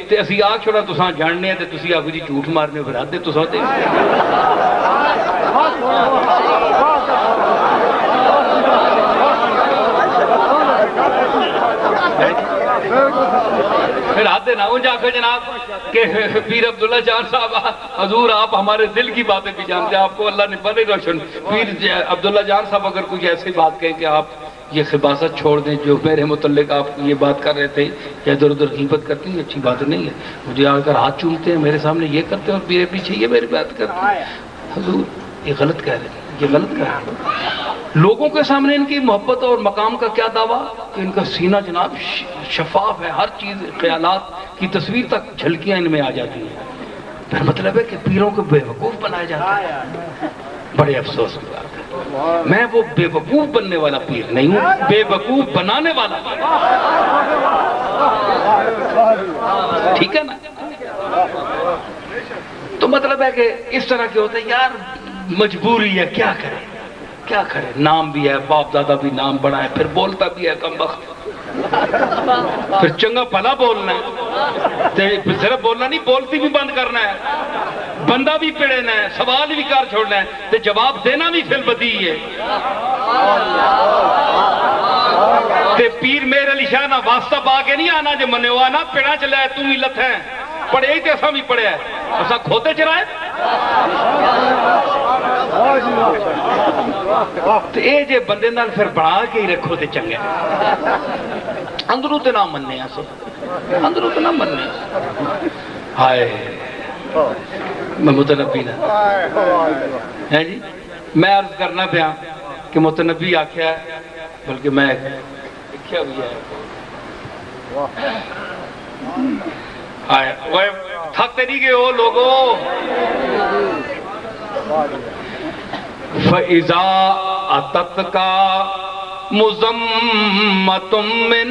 تے اسی آ چھوڑا تساں جاننے ہیں تے تسی آگو جی جھوٹ مارنے پھر آدھے تساں تے پھر آتے نا ان جاکر جناب کہ پیر عبداللہ جان صاحب حضور آپ ہمارے دل کی باتیں بھی جانتے ہیں، آپ کو اللہ نے بڑے روشن پیر عبداللہ جان صاحب اگر کوئی ایسی بات کہیں کہ آپ یہ خباثت چھوڑ دیں جو میرے متعلق آپ یہ بات کر رہے تھے یا ادھر ادھر غیبت کرتی ہیں، اچھی بات نہیں ہے، مجھے آ کر ہاتھ چومتے ہیں میرے سامنے یہ کرتے ہیں اور میرے پیچھے یہ میری بات کرتے ہیں، حضور یہ غلط کہہ رہے ہیں، یہ غلط کہہ رہے ہیں۔ لوگوں کے سامنے ان کی محبت اور مقام کا کیا دعویٰ کہ ان کا سینہ جناب شفاف ہے، ہر چیز خیالات کی تصویر تک جھلکیاں ان میں آ جاتی ہیں، پھر مطلب ہے کہ پیروں کو بے وقوف بنایا جاتا ہے۔ بڑے افسوس کی بات ہے، میں وہ بے وقوف بننے والا پیر نہیں ہوں، بے وقوف بنانے والا پیر، ٹھیک ہے نا؟ تو مطلب ہے کہ اس طرح کے ہوتے ہیں یار مجبوری ہے، کیا کرے کیا کرے، نام بھی ہے، باپ دادا بھی نام بڑا ہے، پھر بولتا بھی ہے کم وقت، پھر چنگا بھلا بولنا ہے، صرف بولنا نہیں، بولتی بھی بند کرنا ہے، بندہ بھی پڑھنا ہے، سوال بھی کار چھوڑنا ہے، تے جواب دینا بھی پھر بدی ہے۔ تے پیر میر علی شاہ نہ واسطہ پا کے نہیں آنا جو منے ہوا نا پیڑا چلا ہے تو ہی لت ہے، پڑھے ہی تے اساں بھی پڑھے ہے، اساں کھوتے چرائے تو اے جے بندے نال پھر بڑھا کے ہی رکھو تے چنگے اندروں تے نہ مننے ہیں سب اندروں تے نہ مننے ہائے میں متنبی نہ ہے جی میں عرض کرنا پیا کہ متنبی آکھیا ہے بلکہ میں لکھیا بھی ہے آئے وہ تھکتے نہیں گئے ہو لوگوں فَإِذَا أَتَتْكَ مُزَمَّةٌ مِّن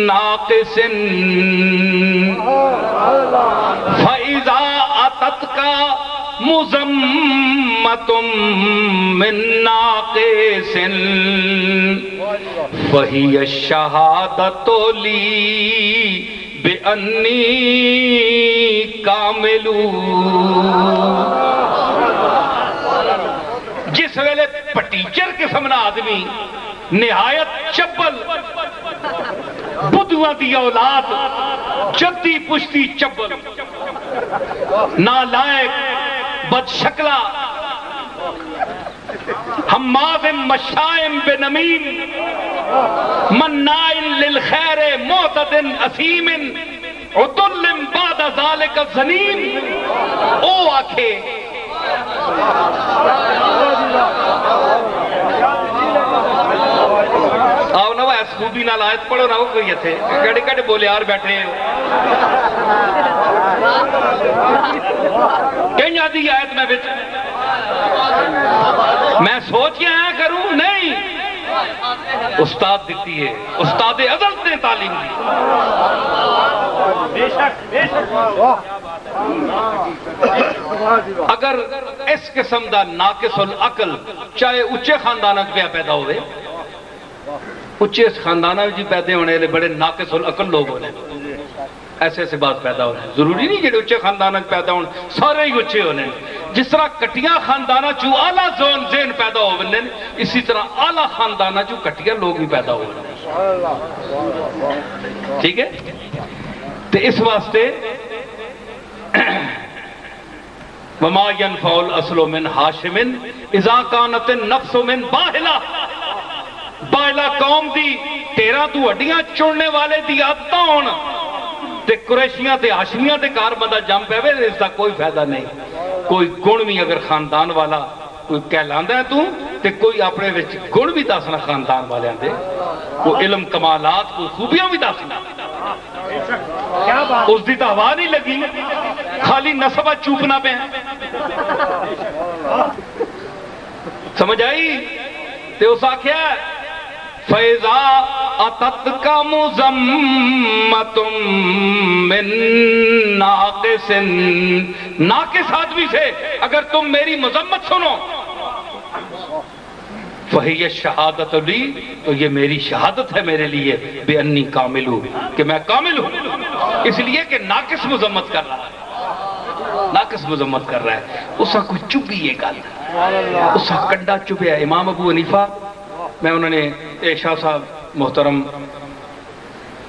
نَاقِصٍ فَإِذَا أَتَتْكَ مُزَمَّةٌ مِّن نَاقِصٍ فَهِيَ الشَّهَادَةُ لِي بِأَنِّي کامل۔ جس ویلے پٹیچر قسم نہ آدمی نہایت چبل بدھواں دی اولاد جدی پشتی چبل نالائق بد شکلا حماد مشائم بنمیم مناع للخیر معتد اثیم عتل بعد ذلك الزنیم او آکھے آؤ نا وہ ایس خوبی نال آیت پڑھو نا وہ کوئی تھے کڑے کڑے بولے یار بیٹھے کہیں آدھی آیت میں بچ میں سوچ کے آیا کروں نہیں استاد دیتی ہے استاد ازل نے تعلیم دی اگر اس قسم دا ناقص العقل چاہے اچھے خاندانہ پہ پیدا ہوئے اچھے خاندانہ جی پیدا ہونے لے بڑے ناقص العقل لوگ ہونے ایسے ایسے بات پیدا ہونے ضروری نہیں کہ اچھے خاندانہ پیدا ہونے سارے ہی اچھے ہونے جس طرح کٹیاں خاندانہ چو اعلیٰ ذہن پیدا ہونے اسی طرح اعلیٰ خاندانہ چو کٹیاں لوگ بھی پیدا ہونے ٹھیک ہے تو اس واسطے وما ينفع الاصل من ہاشم اذا كانت النفس من باہلا باہلا قوم دی تیرہ تو ہڈیاں چڑنے والے دی عادتاں ہون تے قریشیاں تے ہاشمیاں تے کار بندہ جم پے اس دا کوئی فائدہ نہیں کوئی گن بھی اگر خاندان والا کوئی کہلاندا ہے تو تے کوئی اپنے وچ گن بھی دسنا خاندان والے دے کوئی علم کمالات کوئی خوبیاں بھی دسنا اس دی تو ہوا نہیں لگی خالی نسبہ چوپنا پہ سمجھ آئی تے اس آکھیا فَإِذَا أَتَتْكَ مُزَمَّةٌ مِّن نَاقِصٍ ناقص آدمی سے اگر تم میری مذمت سنو فہی شہادت لی، تو یہ میری شہادت ہے میرے لیے، بے انی کامل ہوں، کہ میں کامل ہوں، اس لیے کہ ناقص مذمت کر رہا ہے، ناقص مذمت کر رہا ہے۔ اس کا کوئی چبھی یہ گل، اس کا کنڈا چبھیا۔ امام ابو حنیفہ، میں انہوں نے شاہ صاحب محترم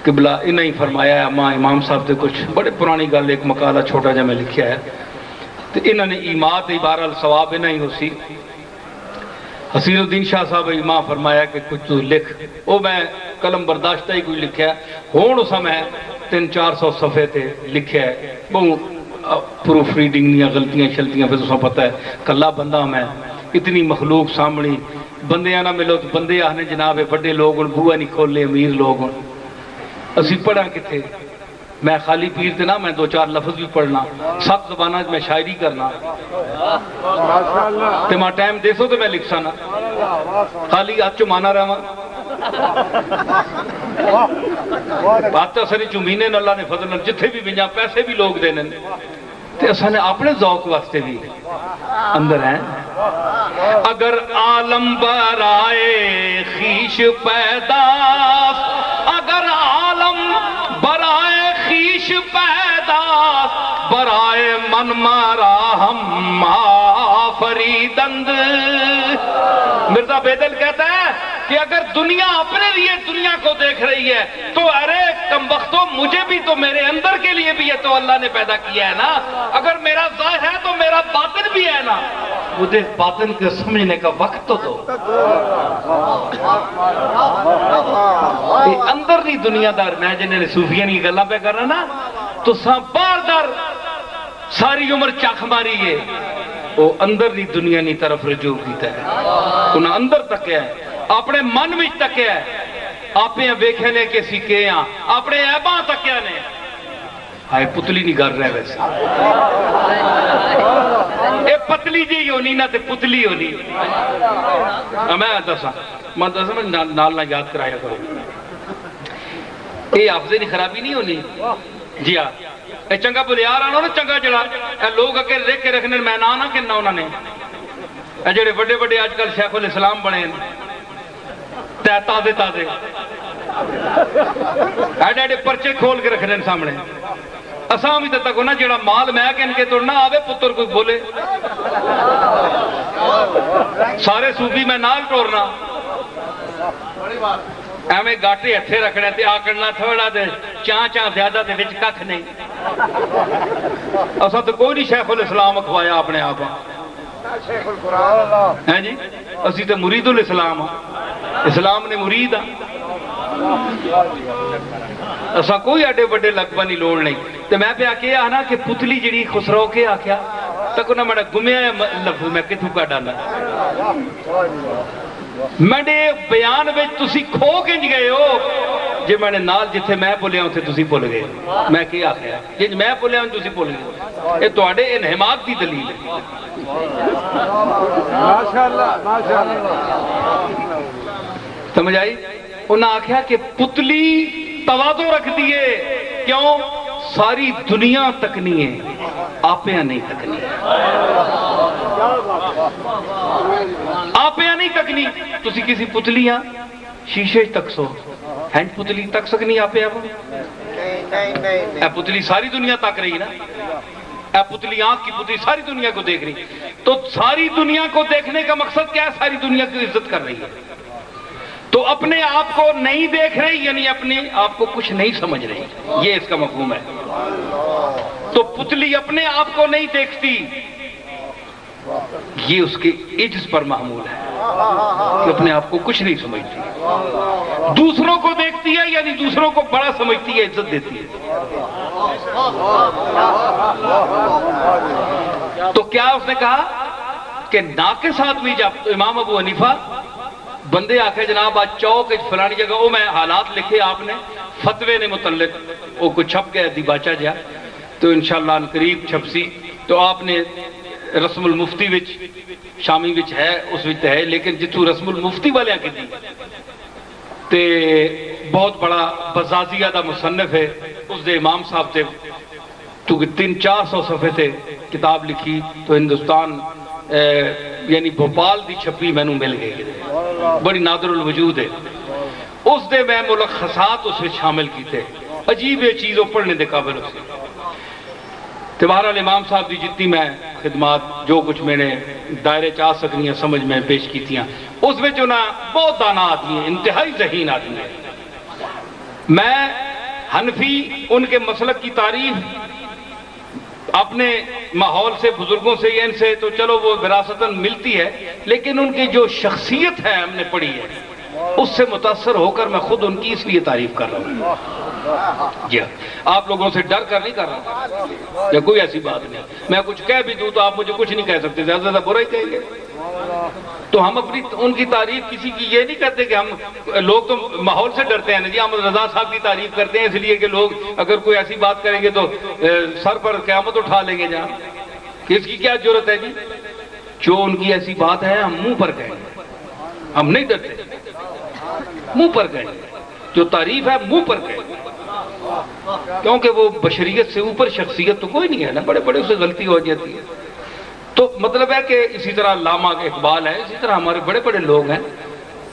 قبلہ انہیں ہی فرمایا ہے، ماں امام صاحب سے کچھ بڑے پرانی گل ایک مقالہ چھوٹا جا میں لکھیا ہے، تو انہوں نے ایمات عبارہ الثواب انہیں ہی ہوسی حسین الدین شاہ صاحب امام فرمایا کہ کچھ تو لکھ، وہ میں قلم برداشتہ ہی کوئی لکھیا ہے، ہون اسا میں 300-400 صفحے تے لکھیا ہے، بہت پروف ریڈنگ نہیں، غلطیاں شلطیاں، پھر اسا پتہ ہے کلا بندہ میں، اتنی مخلوق سامنے، بندے آنا ملو تو بندے آنے جناب بڑے لوگ ان بوہ نہیں کھولے، امیر لوگ ان اسی پڑھا کتھے، میں خالی پیر تے نہ، میں 2-4 لفظ بھی پڑھنا، 7 زبانہ میں شاعری کرنا، تے ماں ٹائم دے سو تو میں لکھ سانا، خالی ہاتھ چمانا رہا بات تو سری چمینے اللہ نے فضل جتھے بھی بنجا پیسے بھی لوگ دینے، تے اساں نے اپنے ذوق واسطے بھی اندر ہیں۔ اگر عالم برائے خیش پیدا، اگر عالم برائے خیش پیدا، برائے من مرا ہم آفریدند۔ مرزا بیدل کہتا ہے کہ اگر دنیا اپنے لیے دنیا کو دیکھ رہی ہے تو ارے کمبختو مجھے بھی تو میرے اندر کے لیے بھی ہے تو اللہ نے پیدا کیا ہے نا، اگر میرا ظاہر ہے تو میرا باطن بھی ہے نا، مجھے باطن کو سمجھنے کا وقت تو دو۔ اندر نہیں دنیا دار، میں جنہیں صوفیاں کی گلاں پہ کر رہا نا، تو بار در ساری عمر چاک ماری ہے، وہ اندر نہیں دنیا نہیں طرف رجوع کیتا ہے، انہاں اندر تک ہے، اپنے من میں تک ہے، آپیں ویکھے نے کسی کے ہاں، اپنے عیباں تک نے، ہائے پتلی نہیں کر رہے ویسے، اے پتلی جی ہونی نہ تے پتلی ہونی، میں دسا نال نہ یاد کرایا کرو، اے حافظے کی خرابی نہیں ہونی، جی ہاں اے چنگا بلیار آنا نا، چنگا جڑا اے لوگ اگر لے کے رکھنے میں نہ کہنا انہوں نے، اے جڑے بڑے بڑے آج کل شیخ الاسلام بنے تازے تازے ایڈے ایڈے پرچے کھول کے رکھنے سامنے، اساں بھی تک ہونا جڑا مال میں کہن کے توڑنا آوے پتر کوئی بولے، سارے صوفی میں نال ٹورنا، ایویں گاٹے ہتھے رکھنے تے آ کرنا تھوڑا دے چاں زیادہ دے وچ ککھ نہیں، اساں تو کوئی نہیں شیخ الاسلام اکھوایا اپنے آپ ہیں جی، اسی تو مرید الاسلام ہاں، اسلام نے مرید ہاں، اساں کوئی ایڈے بڑے لقبہ نہیں لوڑ نہیں۔ تو میں پہ آکے آنا کہ پتلی جڑی خسرو کے آکھیا تک انہاں میرا گمیا لفظ میں کتھوں کا ڈالا، میرے بیان وچ تسی کھو کنج گئے ہو، جی میں نے نال جتھے میں بولیا ہوں تھے تسی بھول گئے، میں کیا آکھیا جی میں بولیا ہوں تسی بھول گئے، یہ تواڈے انہماک دی دلیل ہے۔ سمجھ آئی؟ انہاں آکھیا کہ پتلی تواضع رکھ دیے، کیوں؟ ساری دنیا تکنی ہے، آپیاں نہیں تکنی، آپیاں نہیں تکنی، تسی کسی پتلیاں شیشے تک سو، ہینڈ پتلی تک سکنی آپیاں کو؟ اے پتلی ساری دنیا تک رہی نا، اے پتلی آنکھ کی پتلی ساری دنیا کو دیکھ رہی، تو ساری دنیا کو دیکھنے کا مقصد کیا ہے؟ ساری دنیا کی عزت کر رہی ہے، تو اپنے آپ کو نہیں دیکھ رہی یعنی اپنے آپ کو کچھ نہیں سمجھ رہی، یہ اس کا مفہوم ہے۔ تو پتلی اپنے آپ کو نہیں دیکھتی، یہ اس کے عجز پر محمول ہے کہ اپنے آپ کو کچھ نہیں سمجھتی، دوسروں کو دیکھتی ہے یعنی دوسروں کو بڑا سمجھتی ہے، عزت دیتی ہے۔ تو کیا اس نے کہا کہ ناقص آدمی، جب امام ابو حنیفہ بندے آکھے جناب آج چوک فلانی جگہ، وہ میں حالات لکھے آپ نے فتوے نے متعلق، وہ کچھ چھپ گیا دی باچا جا، تو انشاءاللہ ان قریب چھپسی، تو آپ نے رسم المفتی وچ شامی وچ ہے اس وچ ہے، لیکن جتوں رسم المفتی والے کی دی تے بہت بڑا بزازیہ دا مصنف ہے، اس دے امام صاحب تے تو 300-400 صفحے تے کتاب لکھی، تو ہندوستان یعنی بھوپال دی چھپی میں نوں مل گئی، بڑی نادر الوجود ہے. اس دے میں ملخصات اس میں شامل کیتے عجیب چیزوں پڑھنے دے قابل اسے. تو بہرحال امام صاحب دی جتنی میں خدمات جو کچھ میں نے دائرے چاہ سکنی ہیں سمجھ میں پیش کیتیاں اس میں جو نا بہت دانا آدمی ہیں, انتہائی ذہین آدمی ہیں. میں حنفی ان کے مسلک کی تعریف اپنے ماحول سے بزرگوں سے ان سے تو چلو وہ وراثتاً ملتی ہے, لیکن ان کی جو شخصیت ہے ہم نے پڑھی ہے اس سے متاثر ہو کر میں خود ان کی اس لیے تعریف کر رہا ہوں. جی آپ لوگوں سے ڈر کر نہیں کر رہا یا کوئی ایسی بات نہیں. میں کچھ کہہ بھی دوں تو آپ مجھے کچھ نہیں کہہ سکتے, زیادہ زیادہ برا ہی کہیں گے. تو ہم اپنی ان کی تعریف کسی کی یہ نہیں کرتے کہ ہم لوگ تو ماحول سے ڈرتے ہیں. جی احمد رضا صاحب کی تعریف کرتے ہیں اس لیے کہ لوگ اگر کوئی ایسی بات کریں گے تو سر پر قیامت اٹھا لیں گے جہاں کہ اس کی کیا ضرورت ہے. جی جو ان کی ایسی بات ہے ہم منہ پر کہیں گے, ہم نہیں ڈرتے, منہ پر کہیں گے. جو تعریف ہے منہ پر کہیں گے, کیونکہ وہ بشریت سے اوپر شخصیت تو کوئی نہیں ہے نا, بڑے بڑے اسے غلطی ہو جاتی ہے. تو مطلب ہے کہ اسی طرح علامہ اقبال ہے, اسی طرح ہمارے بڑے بڑے لوگ ہیں.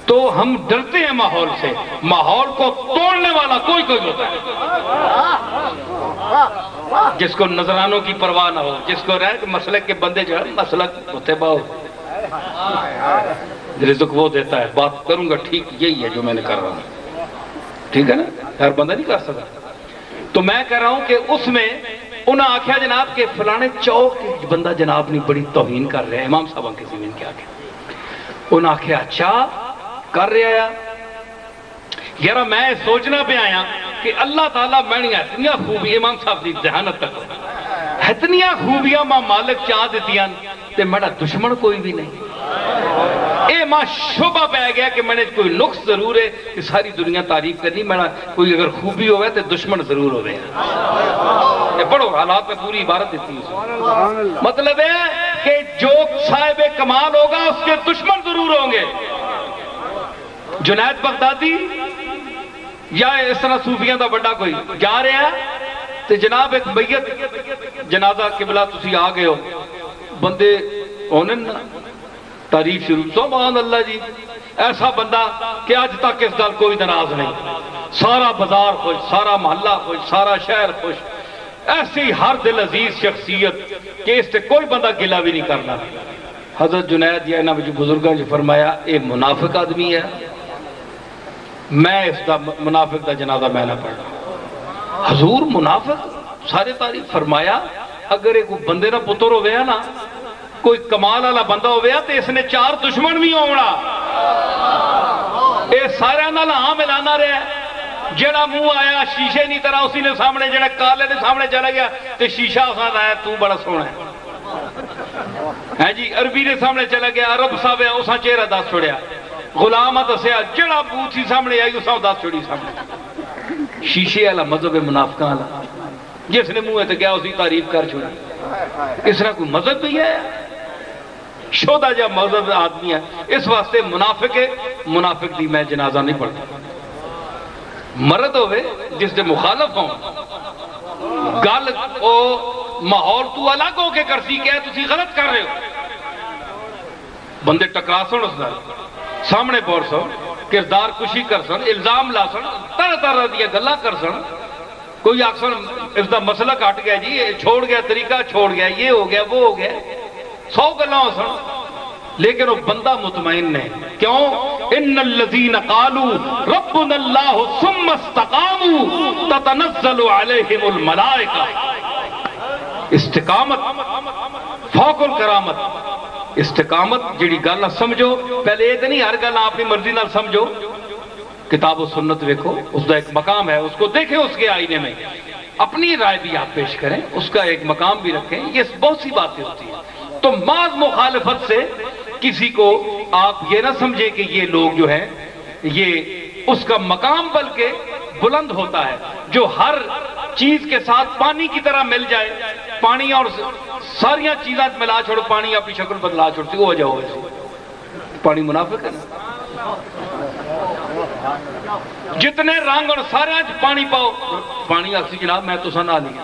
تو ہم ڈرتے ہیں ماحول سے, ماحول کو توڑنے والا کوئی ہوتا ہے جس کو نذرانوں کی پرواہ نہ ہو, جس کو رہے کہ مسلک کے بندے جو ہے مسلک ہوتے باؤ رزق وہ دیتا ہے. بات کروں گا ٹھیک یہی ہے جو میں نے کر رہا ہوں, ٹھیک ہے نا, ہر بندہ نہیں کر سکتا. تو میں کہہ رہا ہوں کہ اس میں انہاں آکھیا جناب کہ فلانے چوک کے بندہ جناب نہیں بڑی توہین کر رہے ہیں امام صاحبہ کے زمین کے آگے. انہاں آکھیا اچھا کر رہے آیا یارا, میں سوچنا پہ آیا کہ اللہ تعالیٰ میں نے اتنی خوبی امام صاحب کی ذہانت تک اتنی خوبیاں ماں مالک چاہ دیتیاں تے میرا دشمن کوئی بھی نہیں. اے ماں شبہ پہ گیا کہ میں نے کوئی نقص ضرور ہے کہ ساری دنیا تعریف کرنی, میرا کوئی اگر خوبی ہوئے تو دشمن ضرور ہوئے. پڑھو حالات میں پوری عبارت دیتی ہے. مطلب ہے کہ جو صاحب کمال ہوگا اس کے دشمن ضرور ہوں گے. جنید بغدادی یا اس طرح صوفیاں دا بڑا کوئی جا رہے ہیں تو جناب ایک میت جنازہ قبلہ تسی آ گئے ہو, بندے ہونے نا تعریف شروع, سبحان اللہ جی ایسا بندہ کہ آج تک اس دل کوئی ناراض نہیں, سارا بازار خوش, سارا محلہ خوش, سارا شہر خوش. ایسی ہر دل عزیز شخصیت کہ اس سے کوئی بندہ گلہ بھی نہیں کرنا. حضرت جنید یا انہاں بزرگاں جو فرمایا اے منافق آدمی ہے, میں اس دا منافق دا جنازہ میں نہ پڑھنا. حضور منافق سارے تعریف فرمایا اگر ایک بندے نہ پتر ہویا نا کوئی کمال والا بندہ ہویا تو اس نے 4 دشمن بھی ہونا. اے سارے نال ہاں ملانا رہا, جڑا منہ آیا شیشے نہیں طرح اسی نے سامنے, جڑا کالے نے سامنے چلا گیا تو شیشہ اساں آیا تو بڑا سونا ہے جی. عربی نے سامنے چلا گیا, عرب صاحب ہے اساں چہرہ دس چھوڑیا, غلام دسیا جڑا بوتھی سامنے آئی اساں دس چھوڑی سامنے. شیشے والا مذہب منافقاں والا, جس نے منہ تے گیا اسی تعریف کر چھوڑی. اس طرح کوئی مذہب بھی ہے شودا جا مذہب آدمی ہے. اس واسطے منافق ہے, منافق دی میں جنازہ نہیں پڑھتا. مرد ہوئے جس دے مخالف ہوں گل او ماحول تو الگ ہو کے کرسی کہ تسی غلط کر رہے ہو, بندے ٹکرا سن اس نال سامنے بور سن, کردار کشی کر سن, الزام لا سن, طرح طرح دیا گلاں کر سن. کوئی آکسن اس دا مسئلہ کٹ گیا جی, چھوڑ گیا طریقہ, چھوڑ گیا یہ ہو گیا وہ ہو گیا, 100 گلاں ہو سن, لیکن وہ بندہ مطمئن نہیں. کیوں؟ ان الذین قالوا ربنا اللہ ثم استقاموا تتنزل علیہم الملائکہ. استقامت فوق الکرامت. استقامت جڑی گل نہ سمجھو, پہلے یہ تو نہیں ہر گل اپنی مرضی نال سمجھو, کتاب و سنت دیکھو, اس کا ایک مقام ہے, اس کو دیکھیں, اس کے آئینے میں اپنی رائے بھی آپ پیش کریں, اس کا ایک مقام بھی رکھیں. یہ بہت سی باتیں ہوتی ہیں. تو محض مخالفت سے کسی کو آپ یہ نہ سمجھیں کہ یہ لوگ جو ہیں یہ اس کا مقام بلکہ بلند ہوتا ہے. جو ہر چیز کے ساتھ پانی کی طرح مل جائے, پانی اور ساریاں چیزاں ملا چھوڑو, پانی اپنی شکل بدلا چھوڑتی ہو جاؤ ایسے, پانی منافق ہے نا. جتنے رنگ اور سارے پانی پاؤ, پانی آخسی جناب میں تو سنا لیا,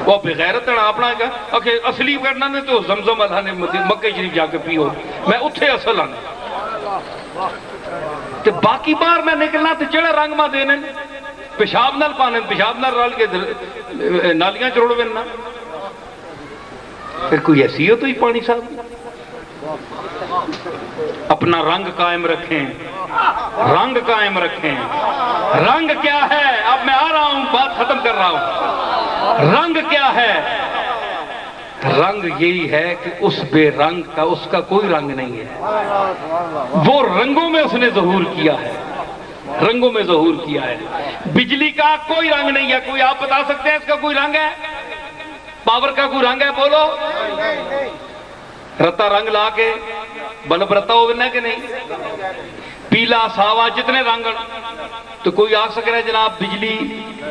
وہ بغیرت اپنا اصلی کرنا نے تو زمزم اللہ نے مکہ شریف جا کے پیو, میں اتھے اصل آنا. تے باقی باہر میں نکلنا تے چڑا رنگ ماں دینے پیشاب نال پانے پیشاب نال رل کے نالیاں چروڑ بننا پھر کوئی حیثیت ہوئی پانی صاحب اپنا رنگ قائم رکھیں رنگ قائم رکھیں رنگ کیا ہے اب میں آ رہا ہوں بات ختم کر رہا ہوں رنگ کیا ہے رنگ یہی ہے کہ اس بے رنگ کا اس کا کوئی رنگ نہیں ہے وہ رنگوں میں اس نے ظہور کیا ہے رنگوں میں ظہور کیا ہے بجلی کا کوئی رنگ نہیں ہے کوئی آپ بتا سکتے ہیں اس کا کوئی رنگ ہے پاور کا کوئی رنگ ہے بولو رتا رنگ لا کے بلب رتا ہونا کہ نہیں پیلا ساوا جتنے رنگ تو کوئی آ سک رہا ہے جناب بجلی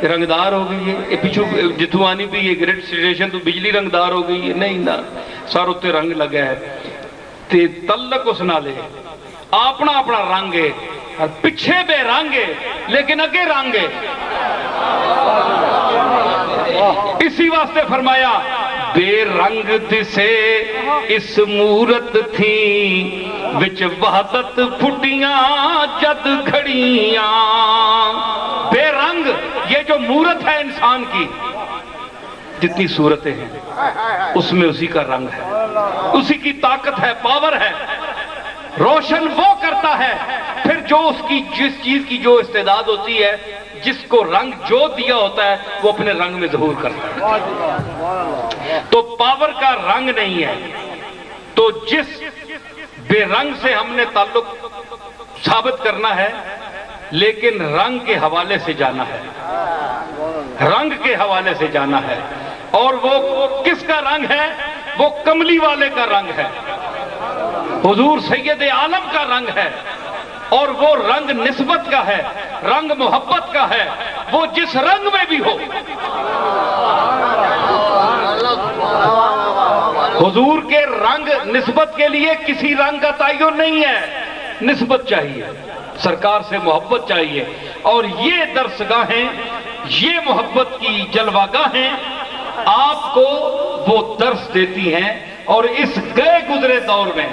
رنگدار ہو گئی ہے یہ پیچھو جتوں آنی بھی یہ گریڈ اسٹیشن تو بجلی رنگدار ہو گئی ہے نہیں نا سارے اتنے رنگ لگا ہے تے تعلق اس نالے اپنا اپنا رنگ ہے اور پیچھے بے رنگ ہے لیکن اگے رنگ ہے اسی واسطے فرمایا بے رنگ دسے اس مورت تھی وچ وحدت پھٹیاں جد کھڑیاں بے رنگ یہ جو مورت ہے انسان کی جتنی صورتیں ہیں اس میں اسی کا رنگ ہے اسی کی طاقت ہے پاور ہے روشن وہ کرتا ہے پھر جو اس کی جس چیز کی جو استعداد ہوتی ہے جس کو رنگ جو دیا ہوتا ہے وہ اپنے رنگ میں ظہور کرتا ہے تو پاور کا رنگ نہیں ہے تو جس بے رنگ سے ہم نے تعلق ثابت کرنا ہے لیکن رنگ کے حوالے سے جانا ہے رنگ کے حوالے سے جانا ہے اور وہ کس کا رنگ ہے وہ کملی والے کا رنگ ہے حضور سید عالم کا رنگ ہے اور وہ رنگ نسبت کا ہے رنگ محبت کا ہے وہ جس رنگ میں بھی ہو حضور کے رنگ نسبت کے لیے کسی رنگ کا تعین نہیں ہے نسبت چاہیے سرکار سے محبت چاہیے اور یہ درسگاہیں یہ محبت کی جلوہ گاہیں آپ کو وہ درس دیتی ہیں اور اس گئے گزرے دور میں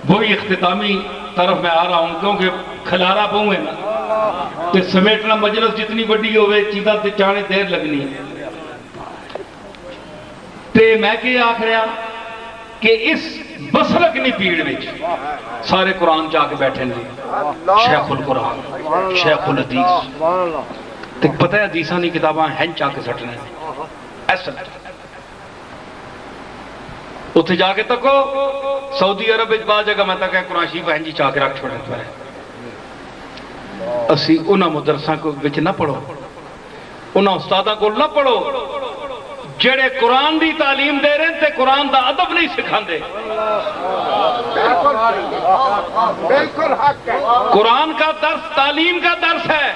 وہی اختتامی طرف میں آ رہا ہوں کیونکہ کھلارا پاؤں گے نا کہ سمیٹنا مجلس جتنی بڑی ہوئے چیزاں تے چانے دیر لگنی ہے تے میں کہ آخریا کہ اس بسلک نہیں پیڑ میں سارے قرآن جا کے بیٹھے ہیں شیخ القرآن شیخ الحدیث تے پتہ ہے حدیثاں نہیں کتاباں ہیں چاہ کے سٹنے ایسا اتنے جا کے تکو سعودی عرب بعض جگہ میں تک ہے قرآن شریف ہیں جی چاہ کے رکھ چھوڑے پہ اسی انہاں مدرساں کو بچ نہ پڑھو انہاں استاداں کو نہ پڑھو جڑے قرآن دی تعلیم دے رہے ہیں تے قرآن دا ادب نہیں سکھان دے قرآن کا درس تعلیم کا درس ہے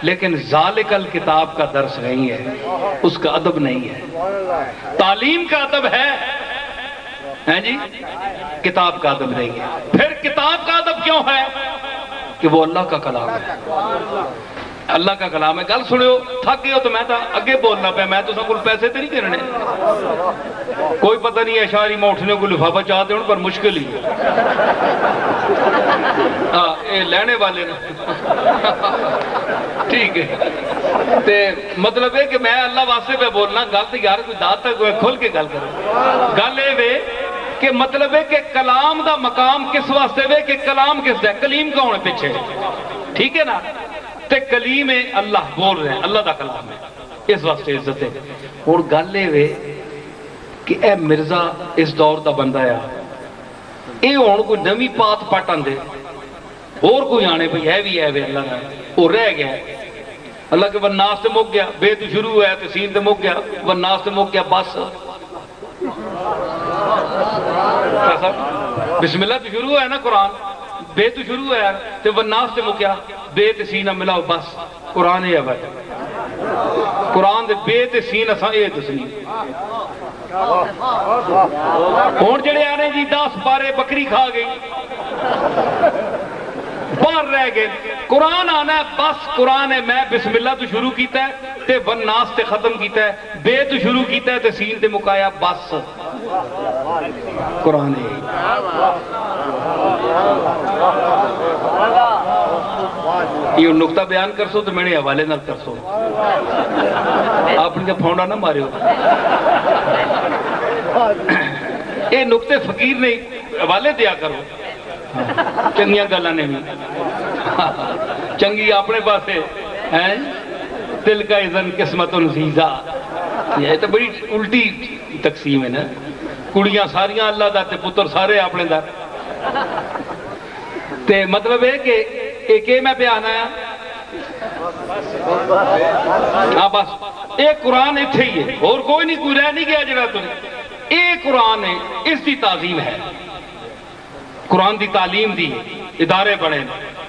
لیکن ذالک الکتاب کا درس نہیں ہے اس کا ادب نہیں ہے تعلیم کا ادب ہے جی کتاب کا ادب نہیں ہے پھر کتاب کا ادب کیوں ہے کہ وہ اللہ کا کلام ہے اللہ کا کلام ہے گل سنو تھک گئے ہو تو میں تو اگے بولنا پہ میں تو سب کو پیسے تو نہیں کرنے کوئی پتہ نہیں اشاری میں اٹھنے کو لفافہ چاہتے ہوں پر مشکل ہی اے لینے والے ٹھیک ہے تے مطلب ہے کہ میں اللہ واسطے پہ بولنا گل تو یار کوئی دات تک کھول کے گل کرو گل اے وے کہ مطلب ہے کہ کلام دا مقام کس واسطے وے کہ کلام کس دا کلیم کون ہے پیچھے ٹھیک ہے نا تے کلیم اللہ بول رہے ہیں اللہ دا کلام ہے اس واسطے عزت ہے اور گل اے وے کہ اے مرزا اس دور دا بندہ ہے اے ہن کوئی نویں پات پٹ آندے اور کوئی آنے بھئی ہے بھی ہے وے اللہ کا وہ رہ گیا ہے اللہ کے والناس تے مک گیا بے تو شروع ہوا ہے تو سین تے مک گیا والناس تے مک گیا بس بسم اللہ تو شروع ہوا ہے نا قرآن بے تو شروع ہوا ہے تو والناس تے مک گیا بے تے سین ملاؤ بس قرآن ہے بھائی قرآن دے بے تے سین اساں اے دسنی ہن جڑے آنے جی 10 بارے بکری کھا گئی باہر رہ گئے. قرآن آنا ہے بس قرآن ہے. میں بسم اللہ تو شروع کیتا ہے تے والناس تے ختم کیتا ہے, بے تو شروع کیتا ہے تے سین تے مکایا, بس قرآن ہے. یہ نقطہ بیان کر سو تو میں نے حوالے نہ کر سو, آپ نے پھونڈا نہ مارے ہو. یہ نقطے فقیر نے حوالے دیا کرو, چنگیاں گلاں نے بھی چنگی اپنے پاس ہے. دل کا اذن قسمت نزیزہ, یہ تو بڑی الٹی تقسیم ہے نا. کڑیاں ساریاں اللہ دا تے پتر سارے اپنے دا. تے مطلب ہے کہ ایک میں بیان آیا ہاں بس ایک قرآن اتھے ہی ہے, اور کوئی نہیں, کوئی رہ نہیں گیا جڑا تم. ایک قرآن ہے, اس دی تعظیم ہے. قرآن دی تعلیم دی ادارے بڑے,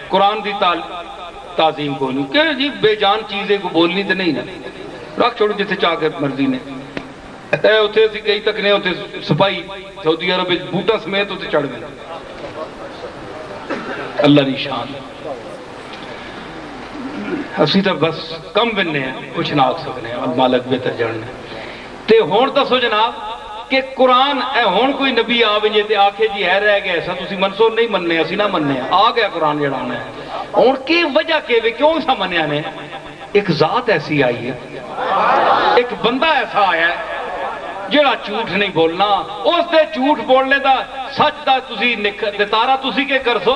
قرآن دی تعظیم کو نہیں کہ جی بے جان چیزیں کو بولنی تو نہیں نا, رکھ چھوڑو جتنے چاہ کے مرضی نے. اتنے اسی کئی تک نے اتنے سپاہی سعودی عرب بوٹا سمیت اتنے چڑھ گئے. اللہ دی شان. اسی تو بس کم بننے ہیں, کچھ نہ آکھ سکنے ہیں, اور مالک بہتر جاننے. تے ہون دسو جناب کہ قرآن اے ہون کوئی نبی آ ونجے تے آکھے جی ہے رہ گیا ایسا تسی منسو نہیں مننے, اسی نہ مننے, آ گیا قرآن جڑانا ہے. اور کی وجہ کے وے کیوں سا منیا نے؟ ایک ذات ایسی آئی ہے, ایک بندہ ایسا آیا ہے جڑا جھوٹ نہیں بولنا. اس دے جھوٹ بولنے دا سچ دا تسی تارا تسی کے کر سو.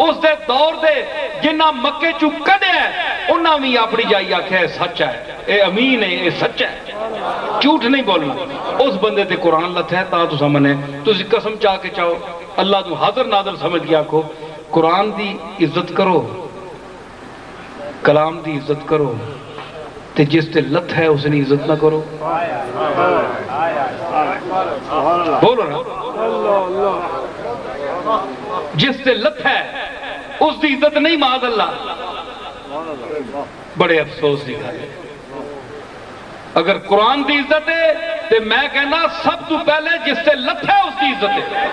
اس دے دور دے جنہ مکے چو کڈیا ہے انہاں بھی اپنی جائی آکھیا ہے سچ ہے, اے امین ہے, اے سچ ہے, جھوٹ نہیں بولنا. اس بندے تے قرآن لتھا ہے تا تسا منے. تسی قسم چاہ کے چاہو اللہ تو حاضر ناظر سمجھ کے آکھو قرآن دی عزت کرو, کلام دی عزت کرو, تے جس تے لت ہے اس نے عزت نہ کرو. بولو نا, جس تے لت ہے اس دی عزت نہیں, معاذ اللہ. بڑے افسوس دی گل ہے. اگر قرآن دی عزت ہے تو میں کہنا سب تو پہلے جس سے لت ہے اس کی عزت ہے,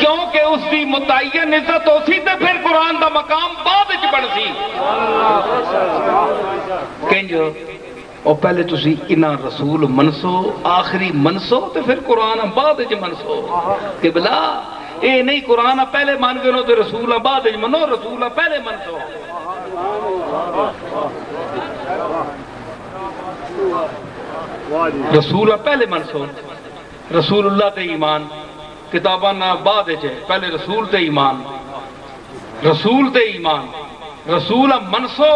کیونکہ اس دی متعین عزت ہو سی تے پھر قرآن دا مقام بعد وچ بن سی. کہنجو اور پہلے تسی انہاں رسول منسو, آخری منسو, تے پھر قرآن بعد وچ منسو. کہ بلا اے نہیں قرآن پہلے مان گئے نو تے رسول بعد وچ منو, رسول پہلے منسو. رسول پہلے منسو. رسول اللہ تے ایمان, کتاباں نہ بعد وچ, پہلے رسول تے ایمان, رسول تے ایمان. رسول منسو,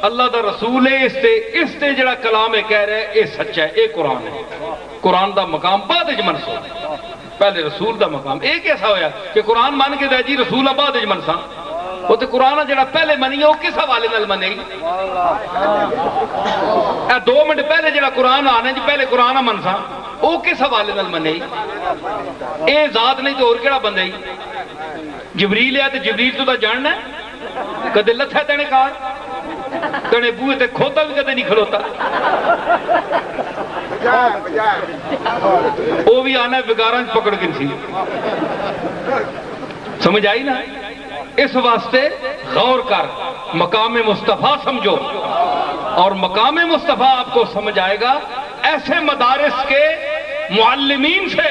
اللہ دا رسول ہے, اس تے جڑا کلام ہے کہہ رہے اے سچا ہے, اے قرآن ہے. قرآن دا مقام بعد وچ منسو, پہلے رسول دا مقام. اے کیسا ہویا کہ قرآن مان کے دے جی رسول بعد وچ منسا؟ وہ تے قرآن جڑا پہلے منی وہ کس حوالے نال منے؟ اے 2 منٹ پہلے جڑا قرآن آنے جی پہلے قرآن منسا, وہ کس حوالے نال منے؟ اے ذات نہیں تو اور کیڑا بندہ ہی؟ جبریل ہے تے جبریل تو دا جاننا ہے, کدے لتھا تینے کار, تینے بوئے تے کھوتا بھی کدے نہیں کھلوتا. وہ بھی آنا ہے بگاراں پکڑ کے سی. سمجھ آئی نا؟ اس واسطے غور کر, مقام مصطفیٰ سمجھو, اور مقام مصطفیٰ آپ کو سمجھ آئے گا ایسے مدارس کے معلمین سے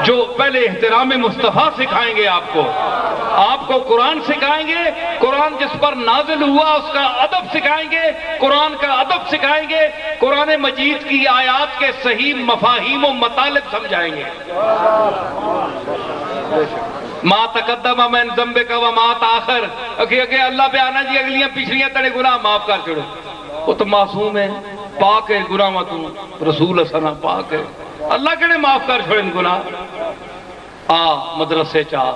جو پہلے احترام مصطفیٰ سکھائیں گے آپ کو قرآن سکھائیں گے, قرآن جس پر نازل ہوا اس کا ادب سکھائیں گے, قرآن کا ادب سکھائیں گے, قرآن مجید کی آیات کے صحیح مفاہیم و مطالب سمجھائیں گے. ما تقدم من ذنبک و ما تاخر, کہ اللہ پہ آنا جی اگلیاں پچھلیاں تڑے گناہ معاف کر چھوڑے. وہ تو معصوم ہے, پاک ہے گناہ تو, رسول اسنا پاک ہے, اللہ کہنے معاف کر چھوڑے گناہ. مدرسے چاہ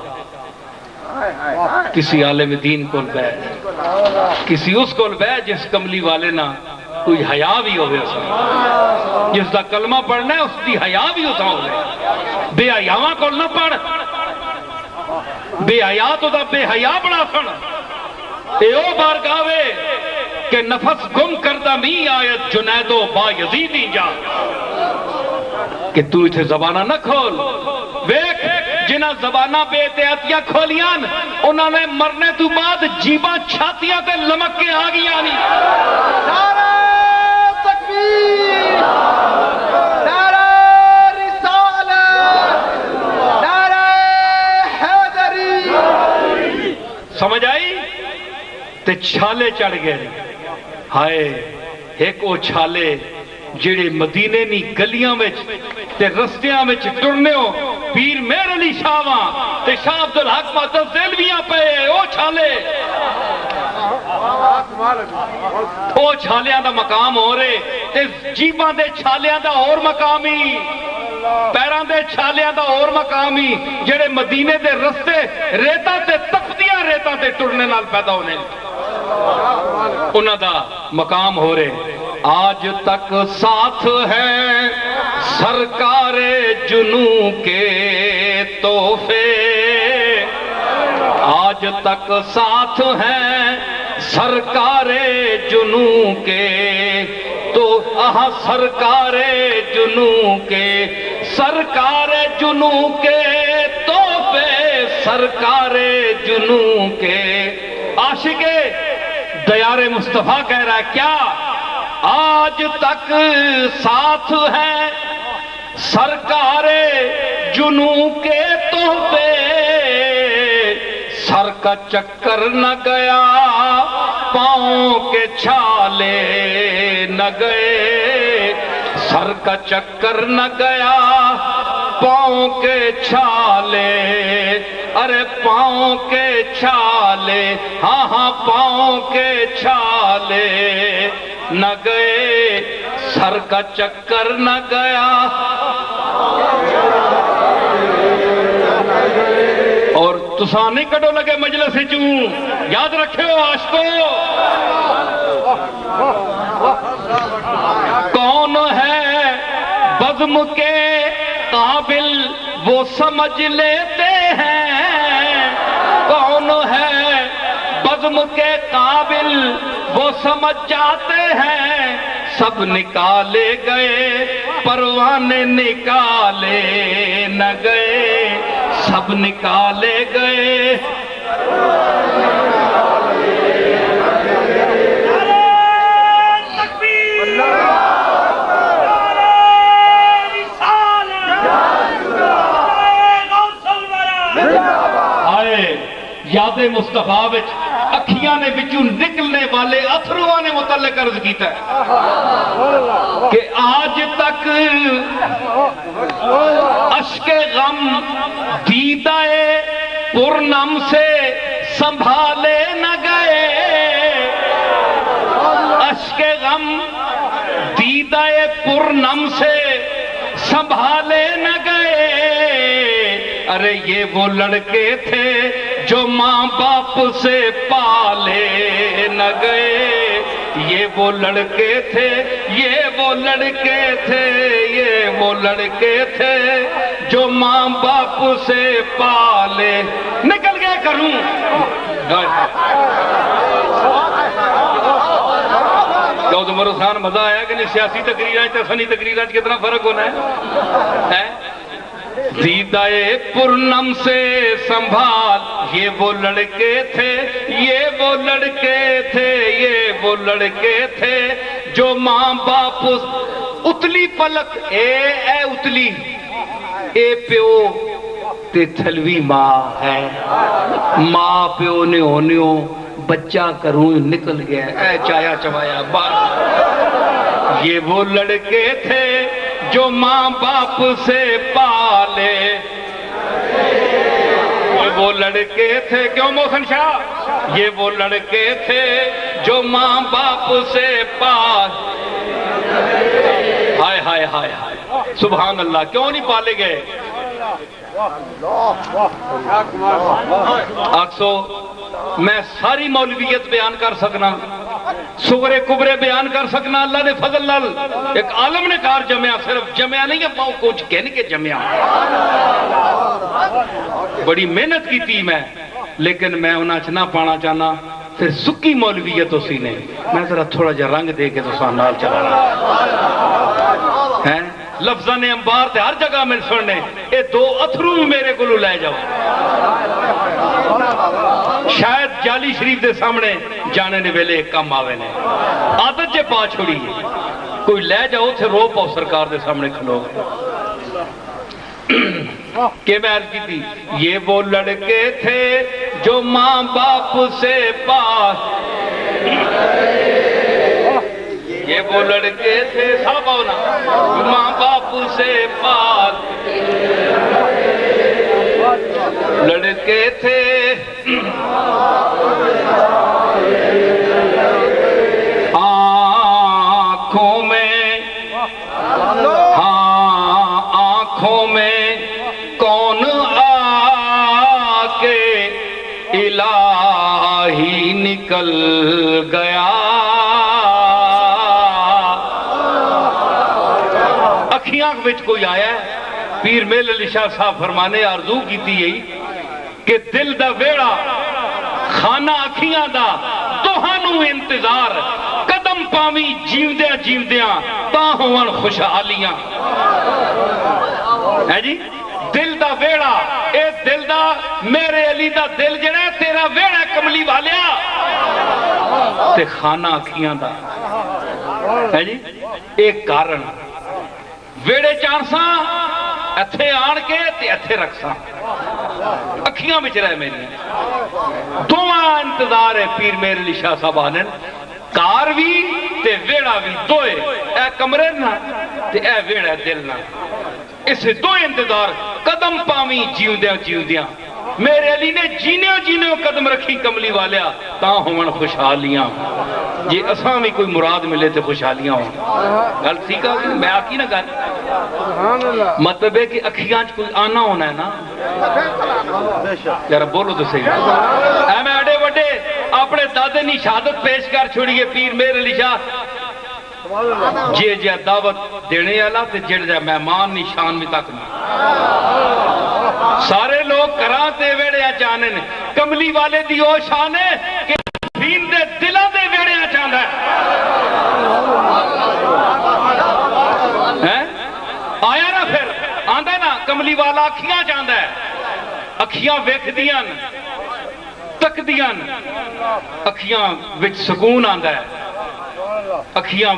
کسی عالم دین کو بے, کسی اس کو بے جس کملی والے نہ کوئی حیا بھی ہوئے, جس دا کلمہ پڑھنا ہے اس دی حیا بھی ہوتا ہوئے. بے حیاواں کو نہ پڑھ, بے حیا تو دا بے حیا بنا سن. اے او بارگاہے کہ نفس گم کردہ می آیت جنید و با یزیدی جا, کہ تو اتھے زبانہ نہ کھول. ویک جنہاں زبانہ بے احتیاطیاں کھولیاں انہوں نے مرنے تو بعد جیباں چھاتیاں تے لمک کے آ گئی آنی نعرہ تکبیر، نعرہ رسالت، نعرہ حیدری. سمجھ آئی؟ تے چھالے چڑھ گئے. ہائے ایک او چھالے جڑے مدینے نی گلیاں وچ تے رستیاں وچ ٹرنے ہو پیر مہر علی شاہواں تے شاہ عبدالحق معتزلویاں پئے او چھالے. او چھالیاں دا مقام ہو رہے تے جیباں دے چھالیاں دا اور مقامی پیران دے چھالیاں دا اور مقامی جڑے مدینے دے رستے ریتاں تے تپدیاں ریتاں تے ٹرنے نال پیدا ہونے انہاں دا مقام ہو رہے. آج تک ساتھ ہے سرکار جنوں کے تحفے، آج تک ساتھ ہیں سرکار جنوں کے تو سرکار جنوں کے، سرکار جنوں کے تحفے، سرکار جنوں کے. عاشق دیار مصطفیٰ کہہ رہا ہے کیا آج تک ساتھ ہے سرکار جنوں کے تحفے، سر کا چکر نہ گیا پاؤں کے چھالے نہ گئے، سر کا چکر نہ گیا پاؤں کے چھالے، ارے پاؤں کے چھالے، ہاں ہاں پاؤں کے چھالے نہ گئے، سر کا چکر نہ گیا. اور تساں نہیں کڈو لگے مجلس چوں، یاد رکھو عاشقو کون ہے بزم کے قابل وہ سمجھ لیتے ہیں، کون ہے بزم کے قابل وہ سمجھ جاتے ہیں، سب نکالے گئے پروانے نکالے نہ گئے، سب نکالے گئے. یاد مصطفیٰ وچ اکھیاں نے وچوں نکلنے والے اتھرواں نے متعلق عرض کیتا ہے کہ آج تک اشک غم دیدہ پرنم سے سنبھالے نہ گئے، اشک غم دیدہ پرنم سے سنبھالے نہ گئے. ارے یہ وہ لڑکے تھے جو ماں باپ سے پالے نہ گئے، یہ وہ لڑکے تھے، یہ وہ لڑکے تھے، یہ وہ لڑکے تھے جو ماں باپ سے پالے. نکل گئے کروں کیوں تمہارا خان مزہ آیا کہ نہیں؟ سیاسی تقریریں تے فنی تقریریں کتنا فرق ہونا ہے؟ دیدہ پرنم سے سنبھال، یہ وہ لڑکے تھے، یہ وہ لڑکے تھے، یہ وہ لڑکے تھے جو ماں باپ اتلی پلک اے اتلی اے پیو تے تھلوی ماں ہے، ماں پیو نے ہونیوں بچہ کروں نکل گیا اے چایا چوایا بار. یہ وہ لڑکے تھے جو ماں باپ سے پالے، یہ وہ لڑکے تھے، کیوں محسن شاہ؟ یہ وہ لڑکے تھے جو ماں باپ سے پالے. ہائے ہائے ہائے ہائے سبحان اللہ، کیوں نہیں پالے گئے؟ آکسو میں ساری مولویت بیان کر سکنا، صغرے کبرے بیان کر سکنا، اللہ نے فضل لال ایک عالم نے کار جمعہ، صرف جمعہ نہیں ہے پاؤں کچھ کہنے کے جمعہ، بڑی محنت کی تھی میں، لیکن میں انہاں چنا پانا چاہنا پھر سکی مولویت اسی نے، میں ذرا تھوڑا جا رنگ دے کے تو سانال چلا رہا ہے. لفظاں نے انبار تے ہر جگہ مل سننے، اے دو اتھرو میرے کو لے جاؤ شاید جالی شریف دے سامنے جانے نے ویلے کم آوے نے عادت جے پا چھوڑی کوئی لے جاؤ تھے رو پاؤ سرکار دے سامنے کھلو کہ میں عرض کی تھی یہ وہ لڑکے تھے جو ماں باپ سے پاس یہ وہ لڑکے تھے سب ہونا ماں باپ سے پاس لڑکے تھے آنکھوں میں ہاں آنکھوں میں کون آ کے الہی نکل گیا اکھیاں وچ کوئی آیا ہے پیر میل علی شاہ صاحب فرمانے آرزو کی تھی یہی کہ دل دا ویڑا خانہ اکھیاں دا توہانو انتظار قدم پاوی جیوندیاں جیوندیاں تا ہون خوشحالیاں ہے جی دل دا ویڑا اے دل دا میرے علی دا دل جڑا تیرا ویڑا کملی والیا تے خانہ اکھیاں دا ہے جی ایک کارن ویڑے چانساں اتھے آن کے تے اتھے رکھساں اکھیاں بچ رہے میری دوہاں انتظار ہے پیر میرے علی شاہ صاحب آنن کار بھی تے ویڑا بھی دوئے اے کمرے نا تے اے ویڑا دل نا اسے دو انتظار قدم پاویں جیوندیاں جیوندیاں میرے علی نے جینیوں جینیوں قدم رکھی کملی والیا تا ہون خوشحالیاں یہ اساں بھی کوئی مراد ملے تے خوشحالیاں ہوں گل ٹھیک ہے میں آکی نہ گل مطلب ہے کہ اکھیاں کوئی آنا ہونا ہے نا یار بولو تو صحیح اے میں اڈے وڈے اپنے دادے نی شہادت پیش کر چھوڑیے پیر میرے علی شاہ جے جے دعوت دینے والا تے جڑ جے مہمان نشان بھی تک نہیں سارے لوگ کراں تے ویڑے چاہنے نے کملی والے دی او شان ہے کہ دین دے دلاں دے ویڑے چاہندا ہے آیا نا پھر آندا نا کملی والا اکھیاں چاہندا ہے اکھیاں ویکھدیاں تکدیاں اکھیاں وچ سکون آندا ہے اکھیاں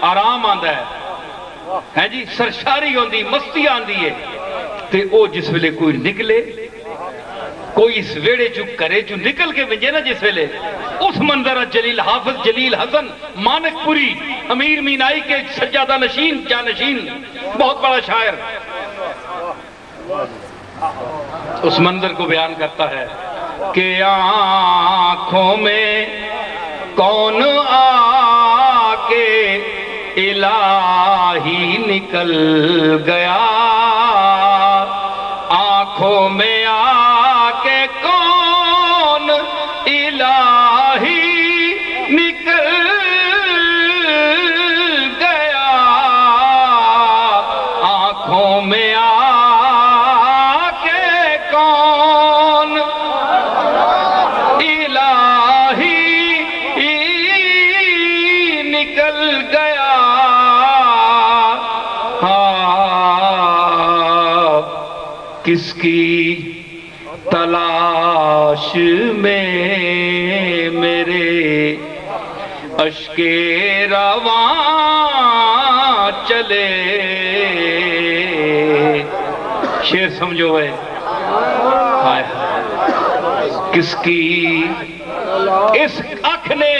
آرام آندا ہے جی سرشاری ہوندی مستی آندی ہے تے او جس ویلے کوئی نکلے کوئی اس ویڑے چو کرے چو نکل کے ونجے نا جس ویلے اس منظر جلیل حافظ جلیل حسن مانک پوری امیر مینائی کے سجادہ نشین جانشین بہت بڑا شاعر اس منظر کو بیان کرتا ہے کہ آنکھوں میں کون آ کے الہی نکل گیا آنکھوں میں آ کے کون الہی نکل گیا آنکھوں میں آ کے کون الہی نکل گیا کس کی تلاش میں میرے اشک رواں چلے شعر سمجھو ہے کس کی اس اکھ نے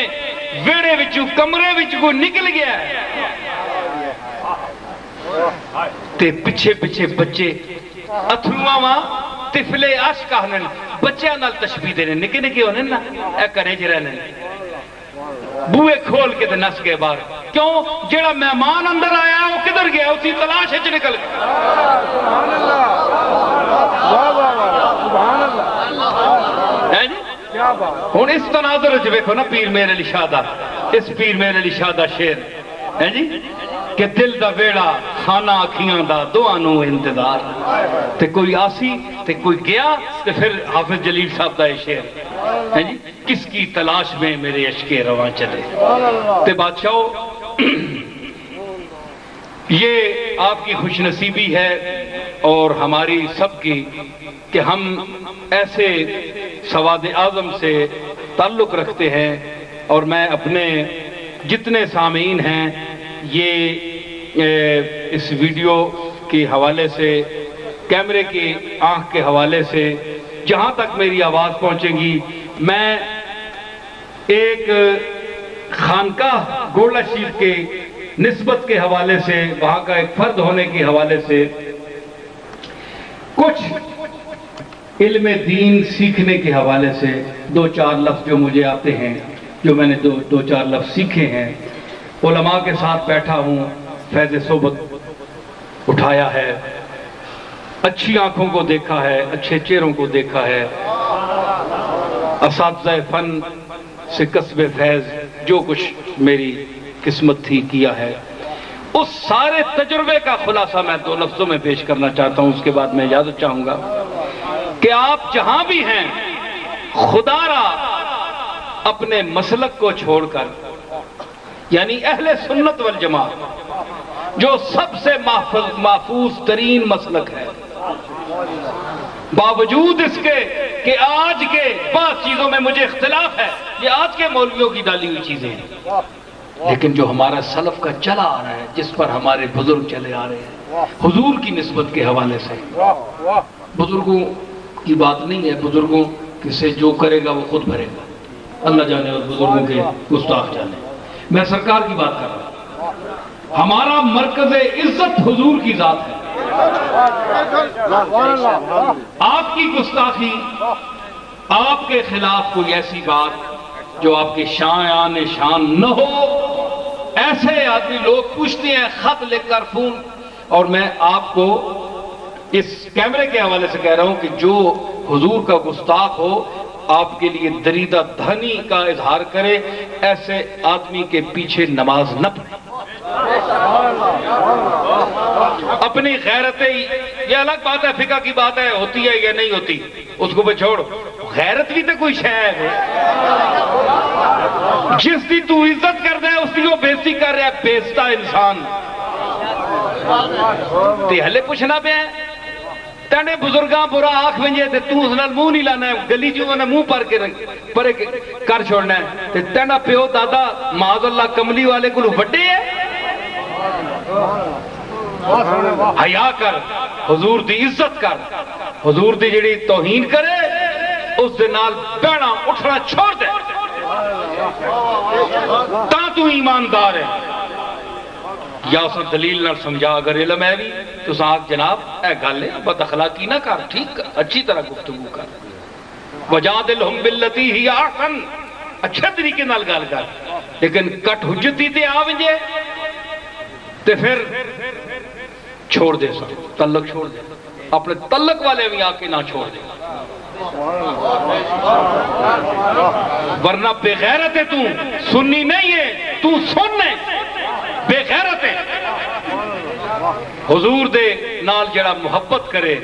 ویڑے وچوں کمرے وچ کو نکل گیا تے پیچھے پیچھے بچے اتھرواں وا طفلے عشق آہنن بچیاں نال تشبیہ دینے نکے نکے ہونے نا اے کرے جی رہنے بوئے کھول کے دے نس گئے باہر کیوں جیڑا مہمان اندر آیا وہ کدھر گیا اسی تلاش ہے نکل گیا ہے جی ہون اس تناظر جو دیکھو نا پیر میرے علی شاہ دا اس پیر میرے علی شاہ دا شعر ہے جی کہ دل دا ویڑا خانہ اکھیاں دا دعانو انتظار تے کوئی آسی تے کوئی گیا تے پھر حافظ جلیل صاحب دا شعر ہے جی کس کی تلاش میں میرے عشق رواں چلے تے بادشاہو یہ آپ کی خوش نصیبی ہے اور ہماری سب کی کہ ہم ایسے سواد اعظم سے تعلق رکھتے ہیں، اور میں اپنے جتنے سامعین ہیں یہ اس ویڈیو کے حوالے سے، کیمرے کی آنکھ کے حوالے سے، جہاں تک میری آواز پہنچے گی، میں ایک خانقاہ گولڈہ شریف کے نسبت کے حوالے سے، وہاں کا ایک فرد ہونے کے حوالے سے کچھ علم دین سیکھنے کے حوالے سے دو چار لفظ جو مجھے آتے ہیں، جو میں نے دو چار لفظ سیکھے ہیں، علماء کے ساتھ بیٹھا ہوں، فیض صحبت اٹھایا ہے، اچھی آنکھوں کو دیکھا ہے، اچھے چہروں کو دیکھا ہے، اساتذہ فن سے کسب فیض جو کچھ میری قسمت تھی کیا ہے، اس سارے تجربے کا خلاصہ میں دو لفظوں میں پیش کرنا چاہتا ہوں۔ اس کے بعد میں اجازت چاہوں گا کہ آپ جہاں بھی ہیں خدا را اپنے مسلک کو چھوڑ کر، یعنی اہل سنت والجماعت جو سب سے محفوظ ترین مسلک ہے، باوجود اس کے کہ آج کے بعض چیزوں میں مجھے اختلاف ہے، یہ آج کے مولویوں کی ڈالی ہوئی چیزیں ہیں، لیکن جو ہمارا سلف کا چلا آ رہا ہے، جس پر ہمارے بزرگ چلے آ رہے ہیں، حضور کی نسبت کے حوالے سے، بزرگوں کی بات نہیں ہے، بزرگوں سے جو کرے گا وہ خود بھرے گا، اللہ جانے اور بزرگوں کے گستاخ جانے، میں سرکار کی بات کر رہا ہوں، ہمارا مرکز عزت حضور کی ذات ہے، آپ کی گستاخی، آپ کے خلاف کوئی ایسی بات جو آپ کے شایان شان نہ ہو، ایسے آدمی لوگ پوچھتے ہیں خط لکھ کر فون، اور میں آپ کو اس کیمرے کے حوالے سے کہہ رہا ہوں کہ جو حضور کا گستاخ ہو، آپ کے لیے دریدہ دھنی کا اظہار کرے، ایسے آدمی کے پیچھے نماز نہ پڑھے، اپنی غیرت، یہ الگ بات ہے، فقہ کی بات ہے، ہوتی ہے یا نہیں ہوتی، اس کو چھوڑ، غیرت بھی تو کوئی شے ہے، جس کی تو عزت کر دے اس کی وہ بےزتی کر رہا ہے، بیزتا انسان تے ہلے پوچھنا پہ ہے، تینے بزرگاں برا آنکھ ونجے تے تو اس نال منہ نہیں لانا ہے، گلی جو نے منہ پر کے پرے کر چھوڑنا ہے، تے تینا پیو دادا معاذ اللہ کملی والے کو وڈے ہے، حیا کر، حضور دی عزت کر، حضور دی جڑی توہین کرے اس دے نال بہنا اٹھنا چھوڑ دے، تا تو ایماندار ہے، یا اسے دلیل نہ سمجھا، اگر علم ہے بھی تو ساتھ جناب اے گل ہے، بد اخلاقی نہ کر، ٹھیک کر، اچھی طرح گفتگو کر، وجادلہم باللتی ہی احسن، اچھے طریقے نال گل کر، لیکن کٹ حجتی تے آ ونجے تے پھر چھوڑ دے، سب تعلق چھوڑ دے، اپنے تعلق والے بھی آ کے نہ چھوڑ دے، ورنہ بے غیرت ہے، تو سنی نہیں ہے، تو سن ہے، بے غیرت ہے، حضور دے نال جڑا محبت کرے،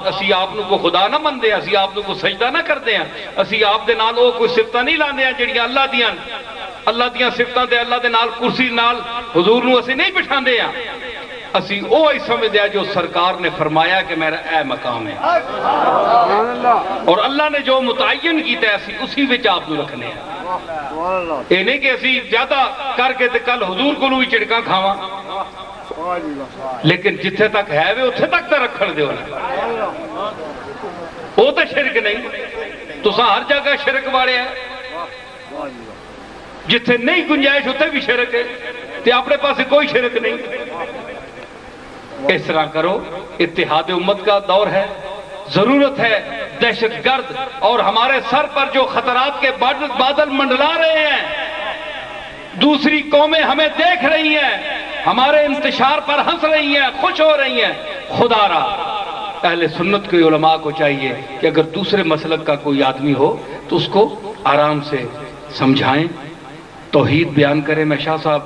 اسی آپ کو خدا نہ مندے، اسی آپ کو سجدہ نہ کرتے ہیں، اسی آپ دے نال وہ کوئی صفتہ نہیں لاندے ہیں جڑیاں اللہ دیاں صفتاں دے، اللہ دے نال کرسی نال حضور نو اسی نہیں بٹھاندے ہیں، اسی وہ ہی سمجھتے ہیں جو سرکار نے فرمایا کہ میرا اے مقام ہے، اور اللہ نے جو متعین کیتا ہے اسی اسی وچ آپ نو رکھنے ہیں، یہ نہیں کہ اسی زیادہ کر کے تے کل حضور کو بھی چڑکاں کھاواں، لیکن جتھے تک ہے وہ اتھے تک تو رکھن دیو نا، وہ تو شرک نہیں، تساں ہر جگہ شرک والے ہیں، جتھے نہیں گنجائش اتھے بھی شرک ہے، تے اپنے پاس کوئی شرک نہیں، اس طرح کرو، اتحاد امت کا دور ہے، ضرورت ہے، دہشت گرد اور ہمارے سر پر جو خطرات کے بادل منڈلا رہے ہیں، دوسری قومیں ہمیں دیکھ رہی ہیں، ہمارے انتشار پر ہنس رہی ہیں، خوش ہو رہی ہیں، خدا را اہل سنت کے علماء کو چاہیے کہ اگر دوسرے مسلک کا کوئی آدمی ہو تو اس کو آرام سے سمجھائیں، توحید بیان کریں۔ میں شاہ صاحب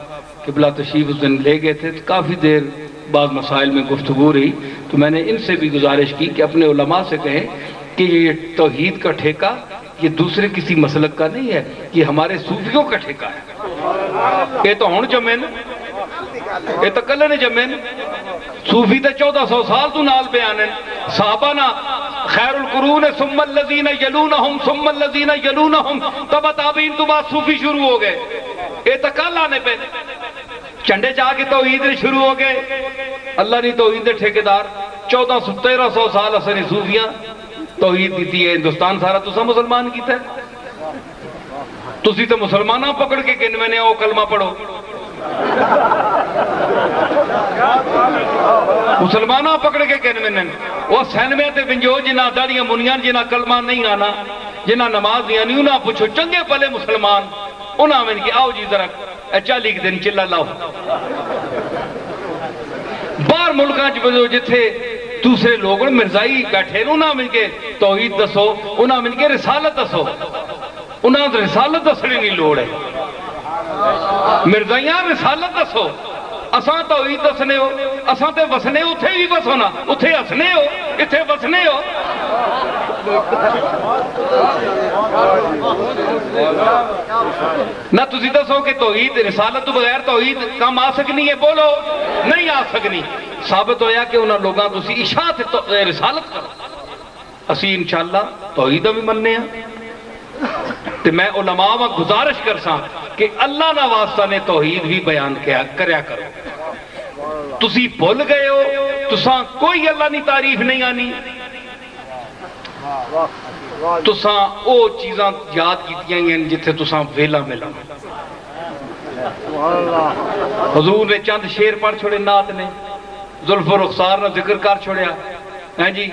قبلہ تشریف اس دن لے گئے تھے، کافی دیر بعض مسائل میں گفتگو رہی، تو میں نے ان سے بھی گزارش کی کہ اپنے علماء سے کہیں کہ یہ توحید کا ٹھیکہ یہ دوسرے کسی مسلک کا نہیں ہے، یہ ہمارے صوفیوں کا ٹھیکہ ہے، یہ تو ہن جمن یہ تو کلے نے جمے صوفی تے 1400 سال تو نال بیان ہیں صحابہ نا خیر القرون ثم الذین یلونہم ثم الذین یلونہم تبا تابعین تو بعد صوفی شروع ہو گئے یہ تو کل آنے پہ چنڈے جا کے توحید شروع ہو گئے اللہ نے توحید دے ٹھیکیدار 1300 سال اسنے صوفیاں توحید دیتی ہے ہندوستان سارا تسا مسلمان کیتا ہے تسی تو مسلمانوں پکڑ کے گنوے نے او کلمہ پڑھو مسلمانوں پکڑ کے گنوے نے وہ سینوے تے ونجو جنہ داڑیاں منیاں جنہ کلمہ نہیں آنا جنہ نماز نہیں آنی انہاں پوچھو چنگے پلے مسلمان انہاں میں کہ آؤ جی ذرا 40 دن چلا لاؤ باہر ملکاں جتھے دوسرے لوگ مرزائی بیٹھے انہاں میں کہ توحید دسو انہاں میں کہ رسالت دسو انہاں تو رسالت دسنے نہیں لوڑ ہے مرزائیاں رسالت دسو اساں توحید دسنے ہو اساں تے وسنے اتھے بھی بسو نا اتھے ہسنے ہو اتھے وسنے ہو نہ تسی دسو کہ توحید رسالت تو بغیر توحید کم آ سکنی ہے بولو نہیں آ سکنی ثابت ہویا کہ انہاں لوگاں تسی اشاعت رسالت کرو اسی انشاءاللہ توحید بھی مننے ہیں تو میں علماء میں گزارش کرساں کہ اللہ نہ واسطہ نے توحید بھی بیان کریا کرو تسی بھول گئے ہو تساں کوئی اللہ نی تعریف نہیں آنی تساں او چیزاں یاد کیتیاں ہیں جتھے تساں ویلا ملا حضور نے چند شیر پڑھ چھوڑے نات نے زلف و رخسار نے ذکر کر چھوڑیا ہیں جی